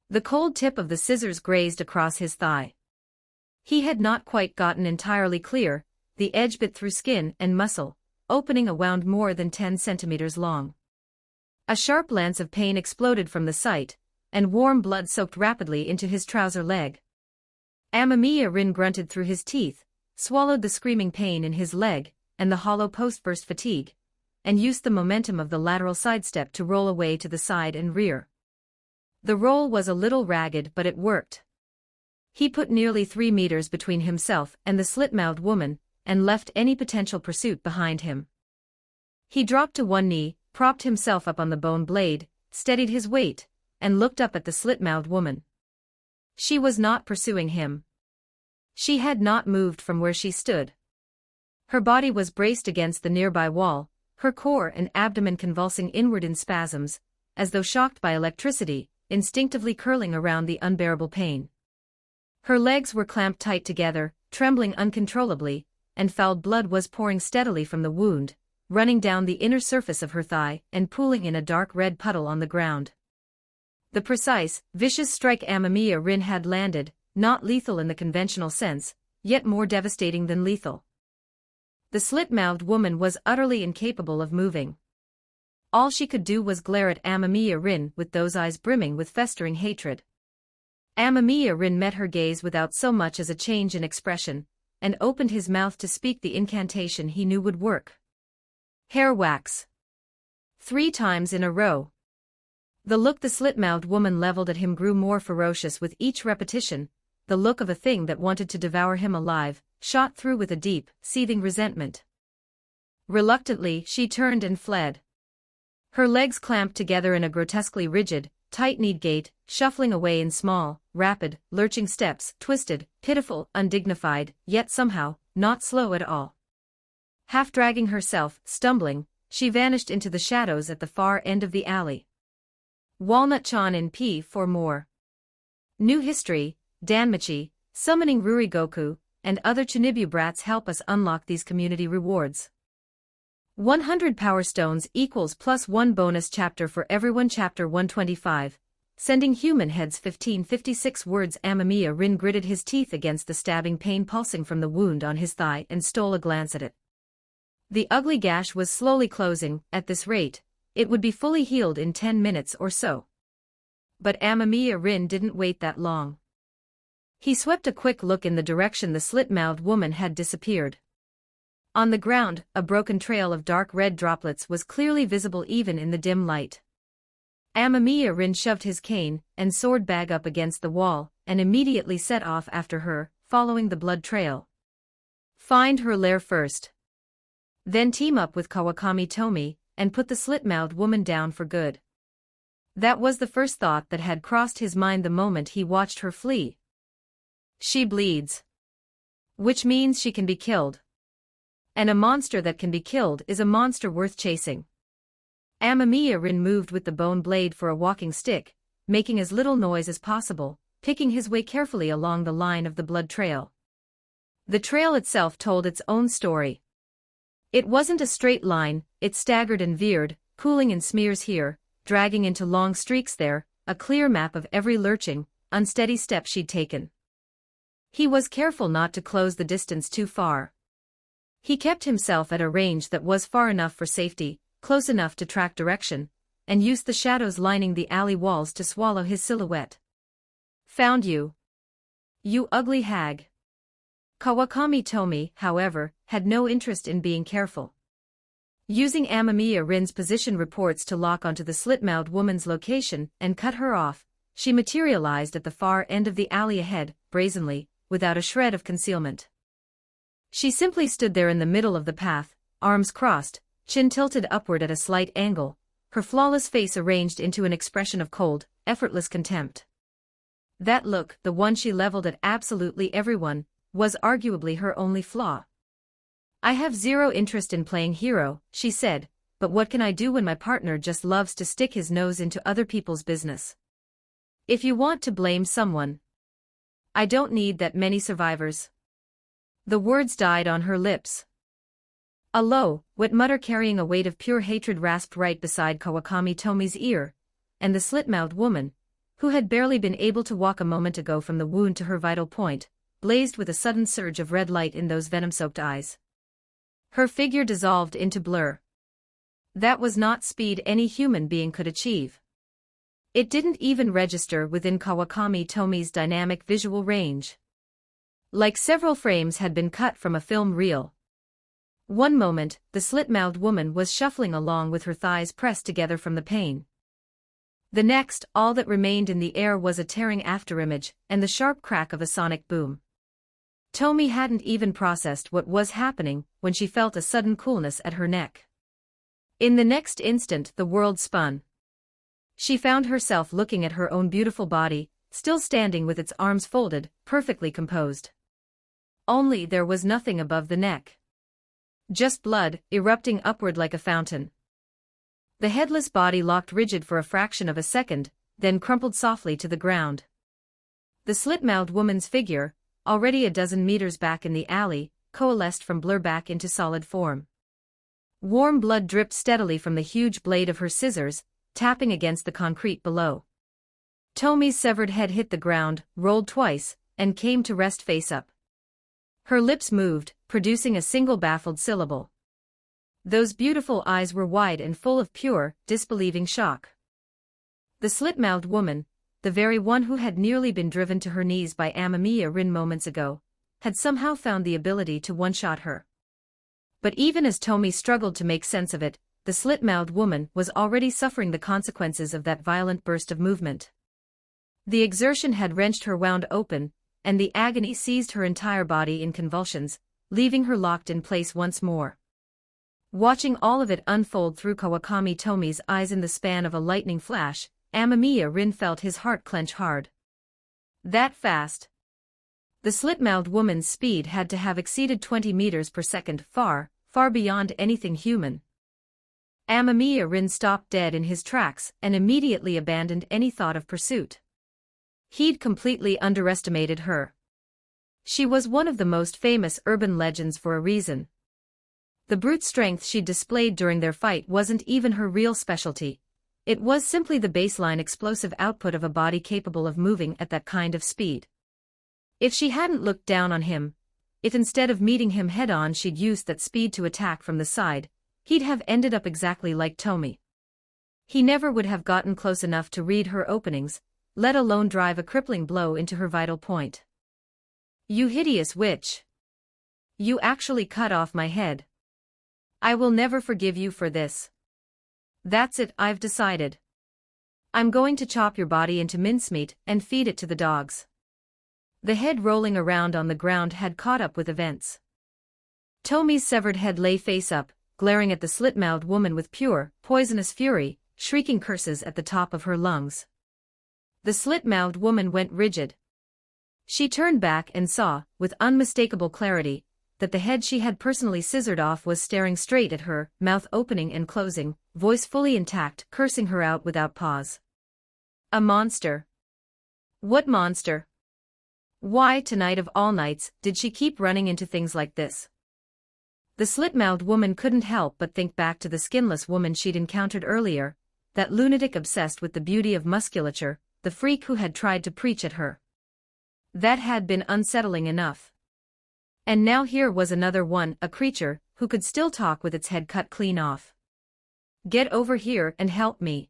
The cold tip of the scissors grazed across his thigh. He had not quite gotten entirely clear, the edge bit through skin and muscle, opening a wound more than 10 centimeters long. A sharp lance of pain exploded from the site, and warm blood soaked rapidly into his trouser leg. Amamiya Rin grunted through his teeth, swallowed the screaming pain in his leg, and the hollow post-burst fatigue, and used the momentum of the lateral sidestep to roll away to the side and rear. The roll was a little ragged, but it worked. He put nearly 3 meters between himself and the slit-mouthed woman, and left any potential pursuit behind him. He dropped to one knee, propped himself up on the bone blade, steadied his weight, and looked up at the slit-mouthed woman. She was not pursuing him. She had not moved from where she stood. Her body was braced against the nearby wall, her core and abdomen convulsing inward in spasms, as though shocked by electricity, instinctively curling around the unbearable pain. Her legs were clamped tight together, trembling uncontrollably, and foul blood was pouring steadily from the wound, running down the inner surface of her thigh and pooling in a dark red puddle on the ground. The precise, vicious strike Amamiya Rin had landed, not lethal in the conventional sense, yet more devastating than lethal. The slit-mouthed woman was utterly incapable of moving. All she could do was glare at Amamiya Rin with those eyes brimming with festering hatred. Amamiya Rin met her gaze without so much as a change in expression, and opened his mouth to speak the incantation he knew would work. Hair wax. 3 times in a row. The look the slit-mouthed woman leveled at him grew more ferocious with each repetition, the look of a thing that wanted to devour him alive, shot through with a deep, seething resentment. Reluctantly, she turned and fled. Her legs clamped together in a grotesquely rigid, tight-kneed gait, shuffling away in small, rapid, lurching steps, twisted, pitiful, undignified, yet somehow, not slow at all. Half dragging herself, stumbling, she vanished into the shadows at the far end of the alley. Walnut-chan in P for more. New history, Danmachi, summoning Rurigoku, and other Chunibyu brats help us unlock these community rewards. 100 Power Stones equals +1 bonus chapter for everyone. Chapter 125. Sending human heads 1556 words. Amamiya Rin gritted his teeth against the stabbing pain pulsing from the wound on his thigh and stole a glance at it. The ugly gash was slowly closing. At this rate, it would be fully healed in 10 minutes or so. But Amamiya Rin didn't wait that long. He swept a quick look in the direction the slit-mouthed woman had disappeared. On the ground, a broken trail of dark red droplets was clearly visible even in the dim light. Amamiya Rin shoved his cane and sword bag up against the wall and immediately set off after her, following the blood trail. Find her lair first. Then team up with Kawakami Tomi and put the slit-mouthed woman down for good. That was the first thought that had crossed his mind the moment he watched her flee. She bleeds. Which means she can be killed. And a monster that can be killed is a monster worth chasing. Amamiya Rin moved with the bone blade for a walking stick, making as little noise as possible, picking his way carefully along the line of the blood trail. The trail itself told its own story. It wasn't a straight line, it staggered and veered, pooling in smears here, dragging into long streaks there, a clear map of every lurching, unsteady step she'd taken. He was careful not to close the distance too far. He kept himself at a range that was far enough for safety, close enough to track direction, and used the shadows lining the alley walls to swallow his silhouette. Found you. You ugly hag. Kawakami Tomi, however, had no interest in being careful. Using Amamiya Rin's position reports to lock onto the slit-mouthed woman's location and cut her off, she materialized at the far end of the alley ahead, brazenly, without a shred of concealment. She simply stood there in the middle of the path, arms crossed, chin tilted upward at a slight angle, her flawless face arranged into an expression of cold, effortless contempt. That look, the one she leveled at absolutely everyone, was arguably her only flaw. I have zero interest in playing hero, she said, but what can I do when my partner just loves to stick his nose into other people's business? If you want to blame someone, I don't need that many survivors. The words died on her lips. A low, wet mutter carrying a weight of pure hatred rasped right beside Kawakami Tomi's ear, and the slit-mouthed woman, who had barely been able to walk a moment ago from the wound to her vital point, blazed with a sudden surge of red light in those venom-soaked eyes. Her figure dissolved into blur. That was not speed any human being could achieve. It didn't even register within Kawakami Tomi's dynamic visual range. Like several frames had been cut from a film reel. One moment, the slit-mouthed woman was shuffling along with her thighs pressed together from the pain. The next, all that remained in the air was a tearing afterimage and the sharp crack of a sonic boom. Tomi hadn't even processed what was happening when she felt a sudden coolness at her neck. In the next instant, the world spun. She found herself looking at her own beautiful body, still standing with its arms folded, perfectly composed. Only there was nothing above the neck. Just blood, erupting upward like a fountain. The headless body locked rigid for a fraction of a second, then crumpled softly to the ground. The slit-mouthed woman's figure, already a dozen meters back in the alley, coalesced from blur back into solid form. Warm blood dripped steadily from the huge blade of her scissors, tapping against the concrete below. Tomi's severed head hit the ground, rolled twice, and came to rest face up. Her lips moved, producing a single baffled syllable. Those beautiful eyes were wide and full of pure, disbelieving shock. The slit-mouthed woman, the very one who had nearly been driven to her knees by Amamiya Rin moments ago, had somehow found the ability to one-shot her. But even as Tomi struggled to make sense of it, the slit-mouthed woman was already suffering the consequences of that violent burst of movement. The exertion had wrenched her wound open, and the agony seized her entire body in convulsions, leaving her locked in place once more. Watching all of it unfold through Kawakami Tomi's eyes in the span of a lightning flash, Amamiya Rin felt his heart clench hard. That fast. The slit-mouthed woman's speed had to have exceeded 20 meters per second, far, far beyond anything human. Amamiya Rin stopped dead in his tracks and immediately abandoned any thought of pursuit. He'd completely underestimated her. She was one of the most famous urban legends for a reason. The brute strength she displayed during their fight wasn't even her real specialty. It was simply the baseline explosive output of a body capable of moving at that kind of speed. If she hadn't looked down on him, if instead of meeting him head-on she'd used that speed to attack from the side, he'd have ended up exactly like Tomi. He never would have gotten close enough to read her openings, let alone drive a crippling blow into her vital point. You hideous witch! You actually cut off my head. I will never forgive you for this. That's it, I've decided. I'm going to chop your body into mincemeat and feed it to the dogs. The head rolling around on the ground had caught up with events. Tomi's severed head lay face up, glaring at the slit-mouthed woman with pure, poisonous fury, shrieking curses at the top of her lungs. The slit-mouthed woman went rigid. She turned back and saw, with unmistakable clarity, that the head she had personally scissored off was staring straight at her, mouth opening and closing, voice fully intact, cursing her out without pause. A monster. What monster? Why, tonight of all nights, did she keep running into things like this? The slit-mouthed woman couldn't help but think back to the skinless woman she'd encountered earlier, that lunatic obsessed with the beauty of musculature, the freak who had tried to preach at her. That had been unsettling enough. And now here was another one, a creature, who could still talk with its head cut clean off. Get over here and help me.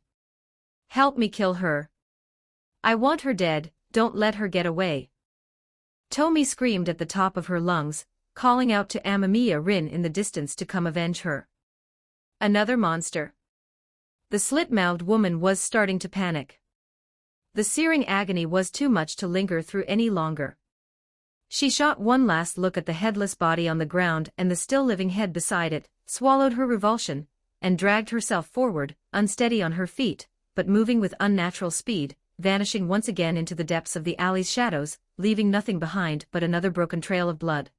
Help me kill her. I want her dead, don't let her get away. Tomi screamed at the top of her lungs, calling out to Amamiya Rin in the distance to come avenge her. Another monster. The slit-mouthed woman was starting to panic. The searing agony was too much to linger through any longer. She shot one last look at the headless body on the ground and the still living head beside it, swallowed her revulsion, and dragged herself forward, unsteady on her feet, but moving with unnatural speed, vanishing once again into the depths of the alley's shadows, leaving nothing behind but another broken trail of blood.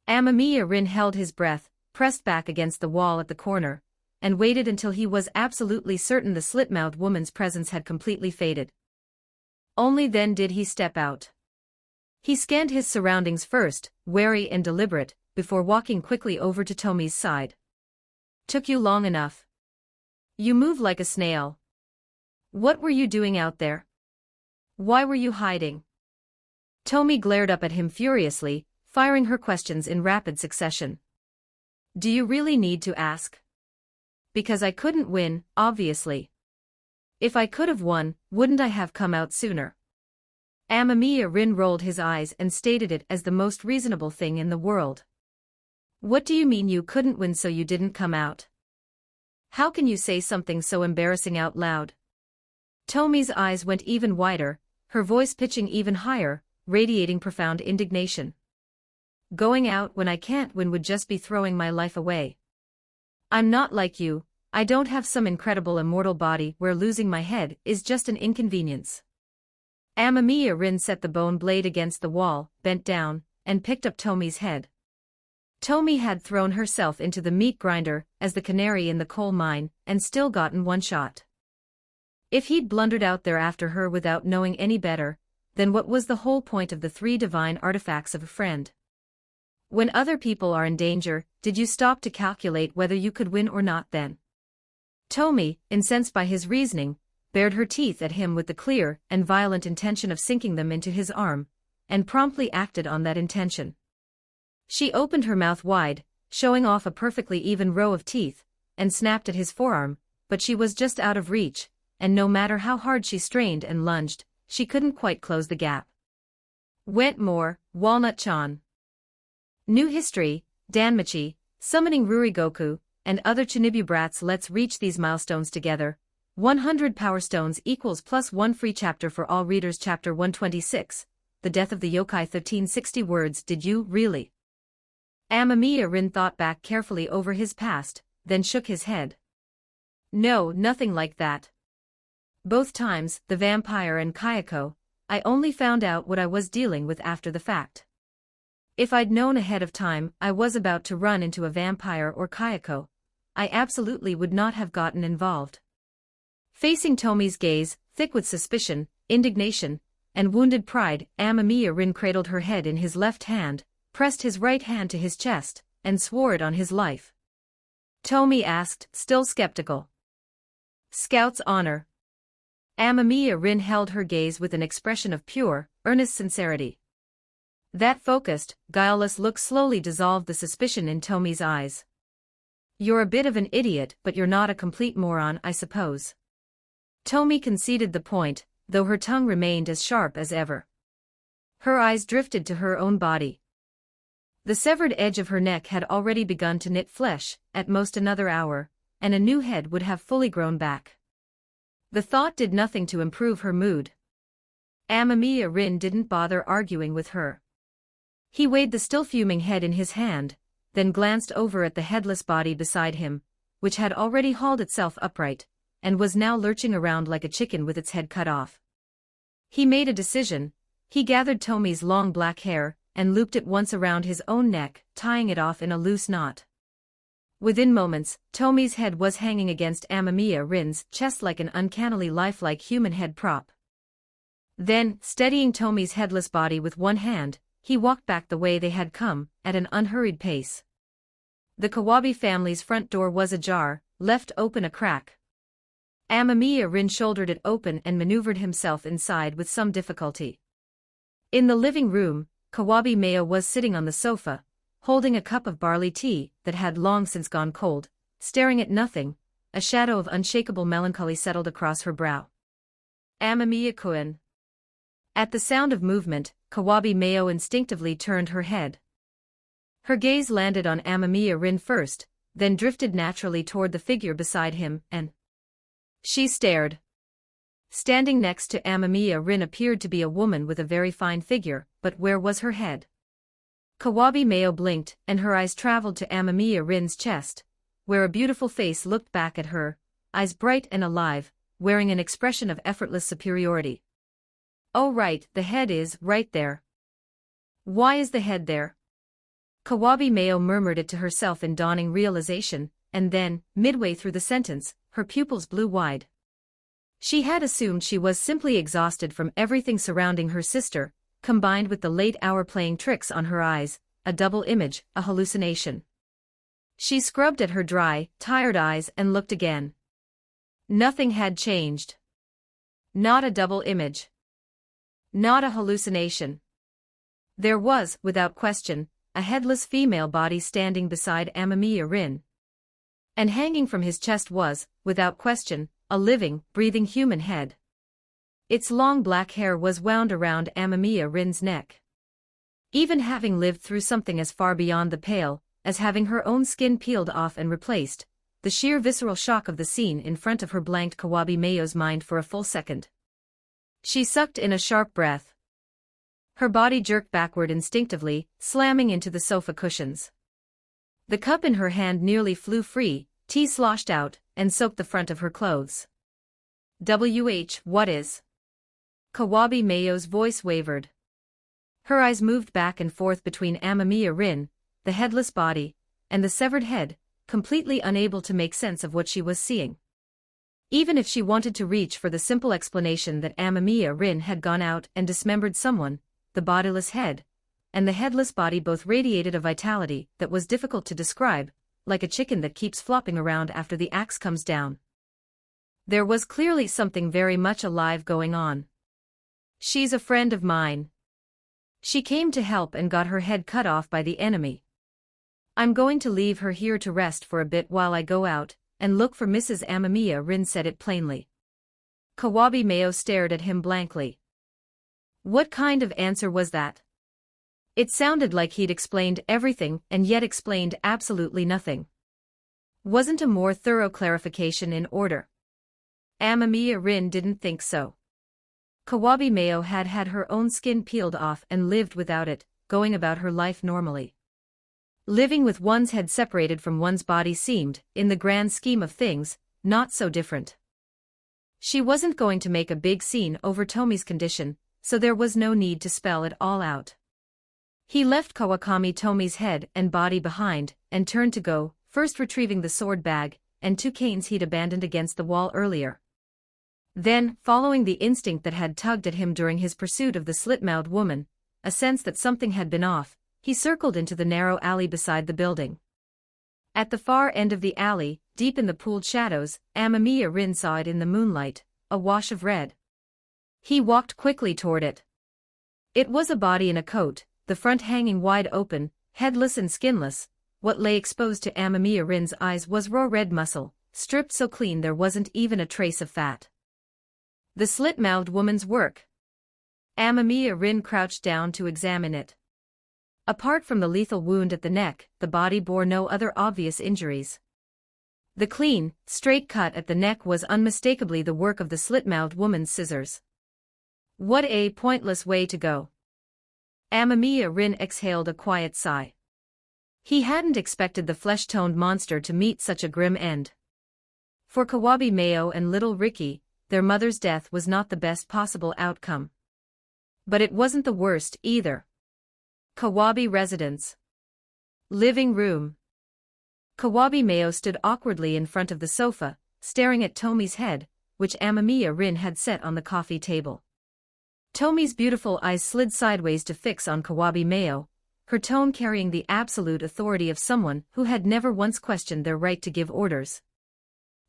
Amamiya Rin held his breath, pressed back against the wall at the corner, and waited until he was absolutely certain the slit-mouthed woman's presence had completely faded. Only then did he step out. He scanned his surroundings first, wary and deliberate, before walking quickly over to Tomi's side. Took you long enough. You move like a snail. What were you doing out there? Why were you hiding? Tomi glared up at him furiously, firing her questions in rapid succession. Do you really need to ask? Because I couldn't win, obviously. If I could have won, wouldn't I have come out sooner? Amamiya Rin rolled his eyes and stated it as the most reasonable thing in the world. What do you mean you couldn't win so you didn't come out? How can you say something so embarrassing out loud? Tomi's eyes went even wider, her voice pitching even higher, radiating profound indignation. Going out when I can't win would just be throwing my life away. I'm not like you, I don't have some incredible immortal body where losing my head is just an inconvenience. Amamiya Rin set the bone blade against the wall, bent down, and picked up Tomi's head. Tomi had thrown herself into the meat grinder as the canary in the coal mine, and still gotten one shot. If he'd blundered out there after her without knowing any better, then what was the whole point of the 3 divine artifacts of a friend? When other people are in danger, did you stop to calculate whether you could win or not then? Tomi, incensed by his reasoning, bared her teeth at him with the clear and violent intention of sinking them into his arm, and promptly acted on that intention. She opened her mouth wide, showing off a perfectly even row of teeth, and snapped at his forearm, but she was just out of reach, and no matter how hard she strained and lunged, she couldn't quite close the gap. Wentmore, Walnut-chan. New history, Danmachi, summoning Rurigoku, and other Chinibu brats. Let's reach these milestones together. 100 Power Stones equals +1 free chapter for all readers. Chapter 126, The Death of the Yokai. 1360 words. Did you, really? Amamiya Rin thought back carefully over his past, then shook his head. No, nothing like that. Both times, the vampire and Kayako, I only found out what I was dealing with after the fact. If I'd known ahead of time I was about to run into a vampire or Kayako, I absolutely would not have gotten involved. Facing Tomi's gaze, thick with suspicion, indignation, and wounded pride, Amamiya Rin cradled her head in his left hand, pressed his right hand to his chest, and swore it on his life. Tomi asked, still skeptical. Scout's honor. Amamiya Rin held her gaze with an expression of pure, earnest sincerity. That focused, guileless look slowly dissolved the suspicion in Tomi's eyes. You're a bit of an idiot, but you're not a complete moron, I suppose. Tomi conceded the point, though her tongue remained as sharp as ever. Her eyes drifted to her own body. The severed edge of her neck had already begun to knit flesh, at most another hour, and a new head would have fully grown back. The thought did nothing to improve her mood. Amamiya Rin didn't bother arguing with her. He weighed the still fuming head in his hand, then glanced over at the headless body beside him, which had already hauled itself upright, and was now lurching around like a chicken with its head cut off. He made a decision. He gathered Tomi's long black hair, and looped it once around his own neck, tying it off in a loose knot. Within moments, Tomi's head was hanging against Amamiya Rin's chest like an uncannily lifelike human head prop. Then, steadying Tomi's headless body with one hand, he walked back the way they had come, at an unhurried pace. The Kawabe family's front door was ajar, left open a crack. Amamiya Rin shouldered it open and maneuvered himself inside with some difficulty. In the living room, Kawabe Mayo was sitting on the sofa, holding a cup of barley tea that had long since gone cold, staring at nothing. A shadow of unshakable melancholy settled across her brow. Amamiya-kun. At the sound of movement, Kawabe Mayo instinctively turned her head. Her gaze landed on Amamiya Rin first, then drifted naturally toward the figure beside him, and she stared. Standing next to Amamiya Rin appeared to be a woman with a very fine figure, but where was her head? Kawabe Mayo blinked, and her eyes traveled to Amamiya Rin's chest, where a beautiful face looked back at her, eyes bright and alive, wearing an expression of effortless superiority. Oh right, the head is right there. Why is the head there? Kawabe Mayo murmured it to herself in dawning realization, and then, midway through the sentence, her pupils blew wide. She had assumed she was simply exhausted from everything surrounding her sister, combined with the late hour playing tricks on her eyes, a double image, a hallucination. She scrubbed at her dry, tired eyes and looked again. Nothing had changed. Not a double image. Not a hallucination. There was, without question, a headless female body standing beside Amamiya Rin. And hanging from his chest was, without question, a living, breathing human head. Its long black hair was wound around Amamiya Rin's neck. Even having lived through something as far beyond the pale, as having her own skin peeled off and replaced, the sheer visceral shock of the scene in front of her blanked Kawabe Mayo's mind for a full second. She sucked in a sharp breath. Her body jerked backward instinctively, slamming into the sofa cushions. The cup in her hand nearly flew free, tea sloshed out, and soaked the front of her clothes. What is? Kawabe Mayo's voice wavered. Her eyes moved back and forth between Amamiya Rin, the headless body, and the severed head, completely unable to make sense of what she was seeing. Even if she wanted to reach for the simple explanation that Amamiya Rin had gone out and dismembered someone, the bodiless head, and the headless body both radiated a vitality that was difficult to describe, like a chicken that keeps flopping around after the axe comes down. There was clearly something very much alive going on. "She's a friend of mine. She came to help and got her head cut off by the enemy. I'm going to leave her here to rest for a bit while I go out and look for Mrs. Amamiya." Rin said it plainly. Kawabe Mayo stared at him blankly. What kind of answer was that? It sounded like he'd explained everything and yet explained absolutely nothing. Wasn't a more thorough clarification in order? Amamiya Rin didn't think so. Kawabe Mayo had had her own skin peeled off and lived without it, going about her life normally. Living with one's head separated from one's body seemed, in the grand scheme of things, not so different. She wasn't going to make a big scene over Tomi's condition, so there was no need to spell it all out. He left Kawakami Tomi's head and body behind, and turned to go, first retrieving the sword bag, and 2 canes he'd abandoned against the wall earlier. Then, following the instinct that had tugged at him during his pursuit of the slit-mouthed woman, a sense that something had been off, he circled into the narrow alley beside the building. At the far end of the alley, deep in the pooled shadows, Amamiya Rin saw it in the moonlight, a wash of red. He walked quickly toward it. It was a body in a coat, the front hanging wide open, headless and skinless. What lay exposed to Amamiya Rin's eyes was raw red muscle, stripped so clean there wasn't even a trace of fat. The slit-mouthed woman's work. Amamiya Rin crouched down to examine it. Apart from the lethal wound at the neck, the body bore no other obvious injuries. The clean, straight cut at the neck was unmistakably the work of the slit-mouthed woman's scissors. What a pointless way to go. Amamiya Rin exhaled a quiet sigh. He hadn't expected the flesh-toned monster to meet such a grim end. For Kawabe Mayo and little Ricky, their mother's death was not the best possible outcome. But it wasn't the worst either. Kawabe residence. Living room. Kawabe Mayo stood awkwardly in front of the sofa, staring at Tomi's head, which Amamiya Rin had set on the coffee table. Tomi's beautiful eyes slid sideways to fix on Kawabe Mayo, her tone carrying the absolute authority of someone who had never once questioned their right to give orders.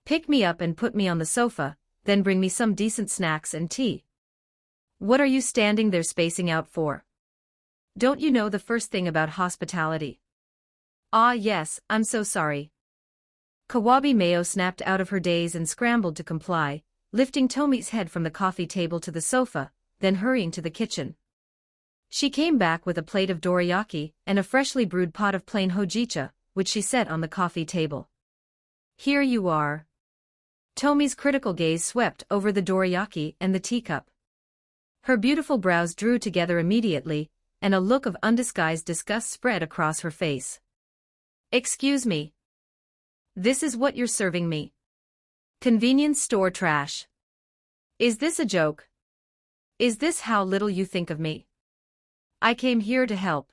"Pick me up and put me on the sofa, then bring me some decent snacks and tea. What are you standing there spacing out for? Don't you know the first thing about hospitality?" "Ah yes, I'm so sorry." Kawabe Mayo snapped out of her daze and scrambled to comply, lifting Tomi's head from the coffee table to the sofa, then hurrying to the kitchen. She came back with a plate of dorayaki and a freshly brewed pot of plain hojicha, which she set on the coffee table. "Here you are." Tomi's critical gaze swept over the dorayaki and the teacup. Her beautiful brows drew together immediately, and a look of undisguised disgust spread across her face. "Excuse me. This is what you're serving me? Convenience store trash. Is this a joke? Is this how little you think of me? I came here to help.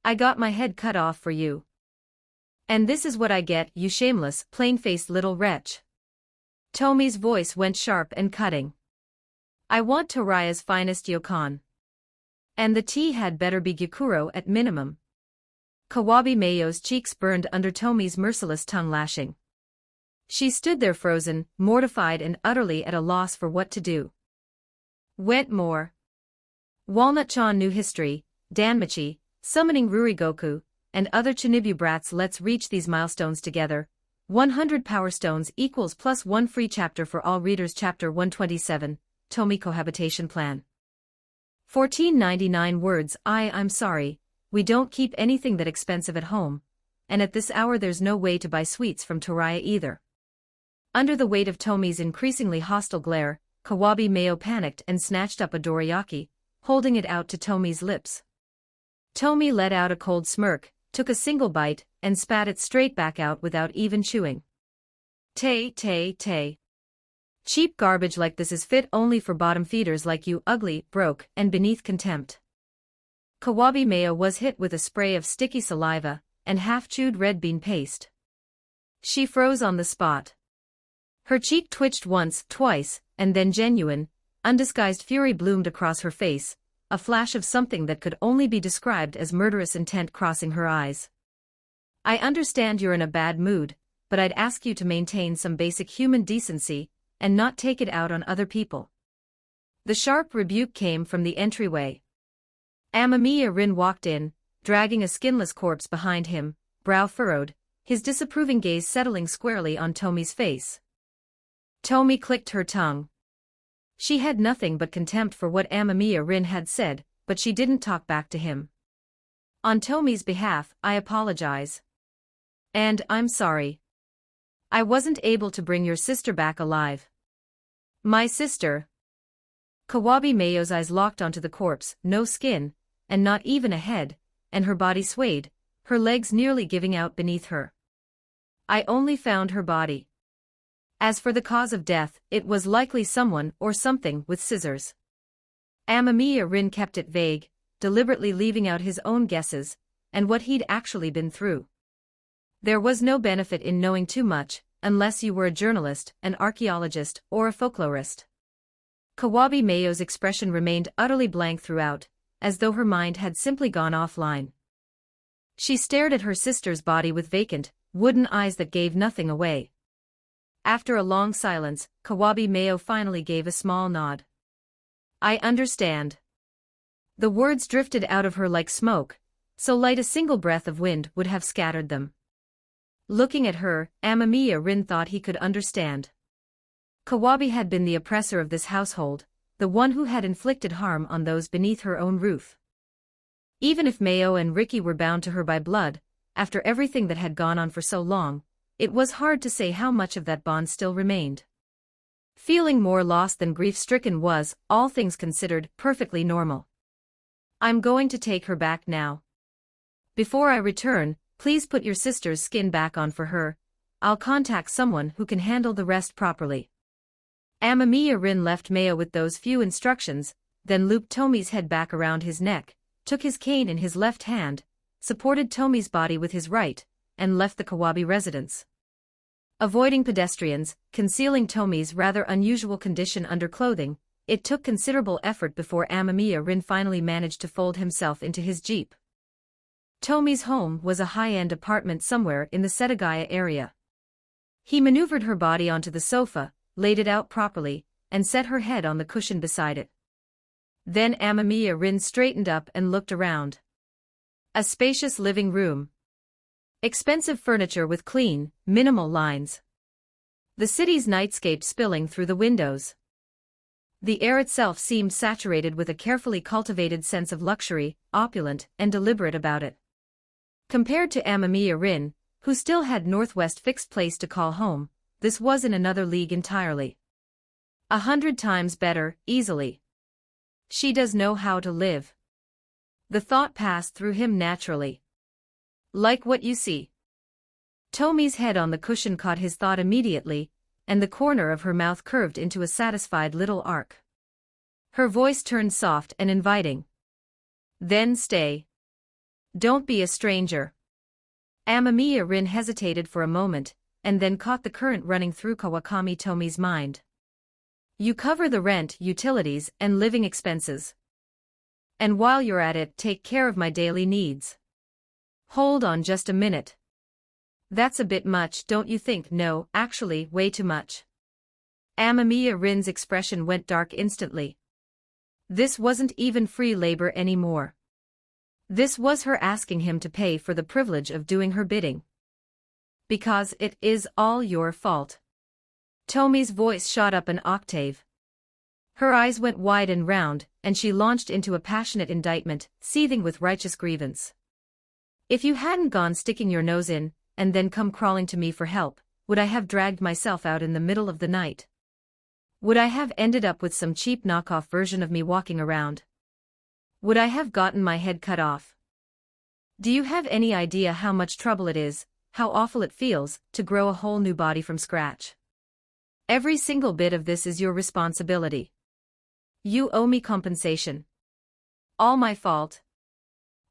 I got my head cut off for you. And this is what I get, you shameless, plain-faced little wretch." Tomi's voice went sharp and cutting. "I want Toraya's finest yokon. And the tea had better be gyukuro at minimum." Kawabe Mayo's cheeks burned under Tomi's merciless tongue-lashing. She stood there frozen, mortified and utterly at a loss for what to do. Went more. Walnut-chan new history, Danmachi, summoning Rurigoku, and other Chinibu brats. Let's reach these milestones together. 100 Power Stones equals +1 free chapter for all readers. Chapter 127, Tomi Cohabitation Plan. 1499 words. I'm sorry, we don't keep anything that expensive at home, and at this hour there's no way to buy sweets from Toraya either. Under the weight of Tomi's increasingly hostile glare, Kawabe Mayo panicked and snatched up a dorayaki, holding it out to Tomi's lips. Tomi let out a cold smirk, took a single bite, and spat it straight back out without even chewing. Tay. Cheap garbage like this is fit only for bottom feeders like you, ugly, broke, and beneath contempt. Kawabe Mayo was hit with a spray of sticky saliva and half-chewed red bean paste. She froze on the spot. Her cheek twitched once, twice, and then genuine, undisguised fury bloomed across her face, a flash of something that could only be described as murderous intent crossing her eyes. I understand you're in a bad mood, but I'd ask you to maintain some basic human decency, and not take it out on other people. The sharp rebuke came from the entryway. Amamiya Rin walked in, dragging a skinless corpse behind him, brow furrowed, his disapproving gaze settling squarely on Tomi's face. Tomi clicked her tongue. She had nothing but contempt for what Amamiya Rin had said, but she didn't talk back to him. On Tomi's behalf, I apologize. And I'm sorry. I wasn't able to bring your sister back alive. My sister? Kawabe Mayo's eyes locked onto the corpse, no skin, and not even a head, and her body swayed, her legs nearly giving out beneath her. I only found her body. As for the cause of death, it was likely someone or something with scissors. Amamiya Rin kept it vague, deliberately leaving out his own guesses, and what he'd actually been through. There was no benefit in knowing too much, unless you were a journalist, an archaeologist, or a folklorist. Kawabe Mayo's expression remained utterly blank throughout, as though her mind had simply gone offline. She stared at her sister's body with vacant, wooden eyes that gave nothing away. After a long silence, Kawabe Mayo finally gave a small nod. I understand. The words drifted out of her like smoke, so light a single breath of wind would have scattered them. Looking at her, Amamiya Rin thought he could understand. Kawabe had been the oppressor of this household, the one who had inflicted harm on those beneath her own roof. Even if Mayo and Ricky were bound to her by blood, after everything that had gone on for so long, it was hard to say how much of that bond still remained. Feeling more lost than grief-stricken was, all things considered, perfectly normal. I'm going to take her back now. Before I return, please put your sister's skin back on for her. I'll contact someone who can handle the rest properly. Amamiya Rin left Mayo with those few instructions, then looped Tomi's head back around his neck, took his cane in his left hand, supported Tomi's body with his right, and left the Kawabe residence. Avoiding pedestrians, concealing Tomi's rather unusual condition under clothing, it took considerable effort before Amamiya Rin finally managed to fold himself into his jeep. Tomi's home was a high-end apartment somewhere in the Setagaya area. He maneuvered her body onto the sofa, laid it out properly, and set her head on the cushion beside it. Then Amamiya Rin straightened up and looked around. A spacious living room. Expensive furniture with clean, minimal lines. The city's nightscape spilling through the windows. The air itself seemed saturated with a carefully cultivated sense of luxury, opulent and deliberate about it. Compared to Amamiya Rin, who still had Northwest Fixed Place to call home, this was in another league entirely. 100 times better, easily. She does know how to live. The thought passed through him naturally. Like what you see. Tomi's head on the cushion caught his thought immediately, and the corner of her mouth curved into a satisfied little arc. Her voice turned soft and inviting. Then stay. Don't be a stranger. Amamiya Rin hesitated for a moment, and then caught the current running through Kawakami Tomi's mind. You cover the rent, utilities, and living expenses. And while you're at it, take care of my daily needs. Hold on just a minute. That's a bit much, don't you think? No, actually, way too much. Amamiya Rin's expression went dark instantly. This wasn't even free labor anymore. This was her asking him to pay for the privilege of doing her bidding. Because it is all your fault. Tomi's voice shot up an octave. Her eyes went wide and round, and she launched into a passionate indictment, seething with righteous grievance. If you hadn't gone sticking your nose in, and then come crawling to me for help, would I have dragged myself out in the middle of the night? Would I have ended up with some cheap knockoff version of me walking around? Would I have gotten my head cut off? Do you have any idea how much trouble it is, how awful it feels, to grow a whole new body from scratch? Every single bit of this is your responsibility. You owe me compensation. All my fault.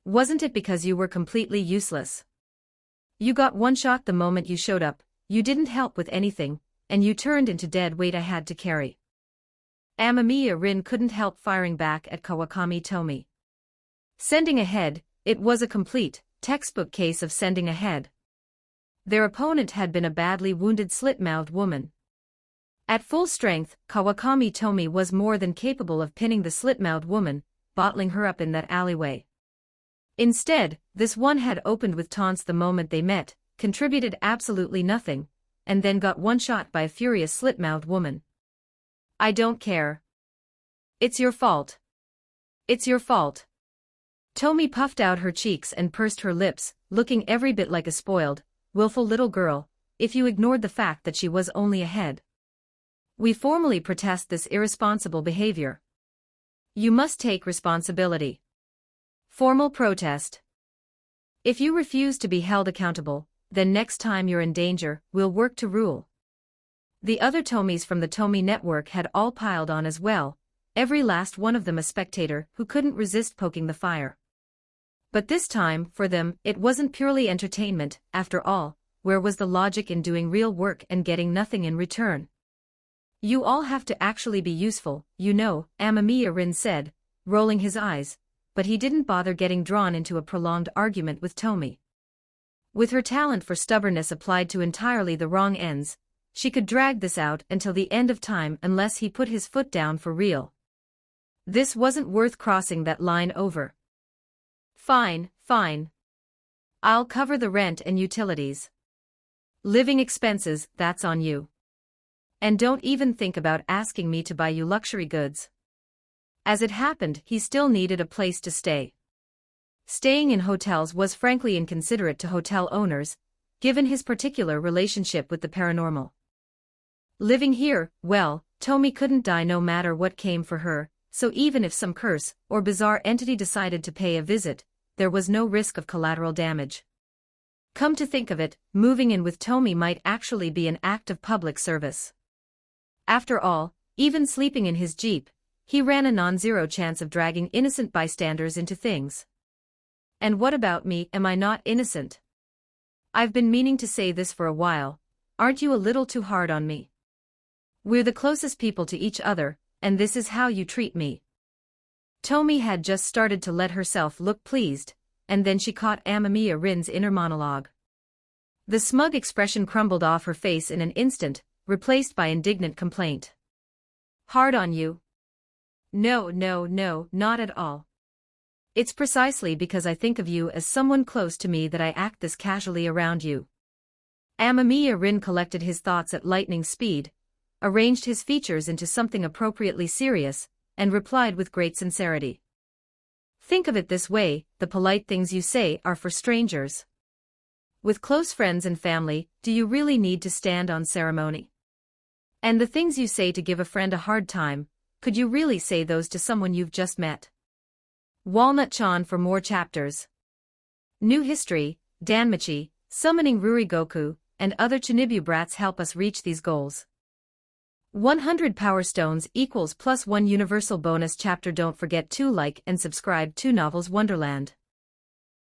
Wasn't it because you were completely useless? You got one shot the moment you showed up, you didn't help with anything, and you turned into dead weight I had to carry. Amamiya Rin couldn't help firing back at Kawakami Tomi. Sending ahead, it was a complete, textbook case of sending ahead. Their opponent had been a badly wounded slit-mouthed woman. At full strength, Kawakami Tomi was more than capable of pinning the slit-mouthed woman, bottling her up in that alleyway. Instead, this one had opened with taunts the moment they met, contributed absolutely nothing, and then got one-shot by a furious slit-mouthed woman. I don't care. It's your fault. It's your fault. Tomi puffed out her cheeks and pursed her lips, looking every bit like a spoiled, willful little girl, if you ignored the fact that she was only ahead. We formally protest this irresponsible behavior. You must take responsibility. Formal protest. If you refuse to be held accountable, then next time you're in danger, we'll work to rule. The other Tomis from the Tomi network had all piled on as well, every last one of them a spectator who couldn't resist poking the fire. But this time, for them, it wasn't purely entertainment. After all, where was the logic in doing real work and getting nothing in return? You all have to actually be useful, you know, Amamiya Rin said, rolling his eyes, but he didn't bother getting drawn into a prolonged argument with Tomi. With her talent for stubbornness applied to entirely the wrong ends, she could drag this out until the end of time unless he put his foot down for real. This wasn't worth crossing that line over. Fine, fine. I'll cover the rent and utilities. Living expenses, that's on you. And don't even think about asking me to buy you luxury goods. As it happened, he still needed a place to stay. Staying in hotels was frankly inconsiderate to hotel owners, given his particular relationship with the paranormal. Living here, well, Tomi couldn't die no matter what came for her, so even if some curse or bizarre entity decided to pay a visit, there was no risk of collateral damage. Come to think of it, moving in with Tomi might actually be an act of public service. After all, even sleeping in his jeep, he ran a non-zero chance of dragging innocent bystanders into things. And what about me? Am I not innocent? I've been meaning to say this for a while. Aren't you a little too hard on me? We're the closest people to each other, and this is how you treat me. Tomi had just started to let herself look pleased, and then she caught Amamiya Rin's inner monologue. The smug expression crumbled off her face in an instant, replaced by indignant complaint. Hard on you? No, no, no, not at all. It's precisely because I think of you as someone close to me that I act this casually around you. Amamiya Rin collected his thoughts at lightning speed, arranged his features into something appropriately serious, and replied with great sincerity. Think of it this way, the polite things you say are for strangers. With close friends and family, do you really need to stand on ceremony? And the things you say to give a friend a hard time, could you really say those to someone you've just met? Walnut-chan for more chapters. New History, Danmachi, Summoning Rurigoku, and other Chinibu brats help us reach these goals. 100 Power Stones equals +1 Universal Bonus Chapter. Don't forget to like and subscribe to Novels Wonderland.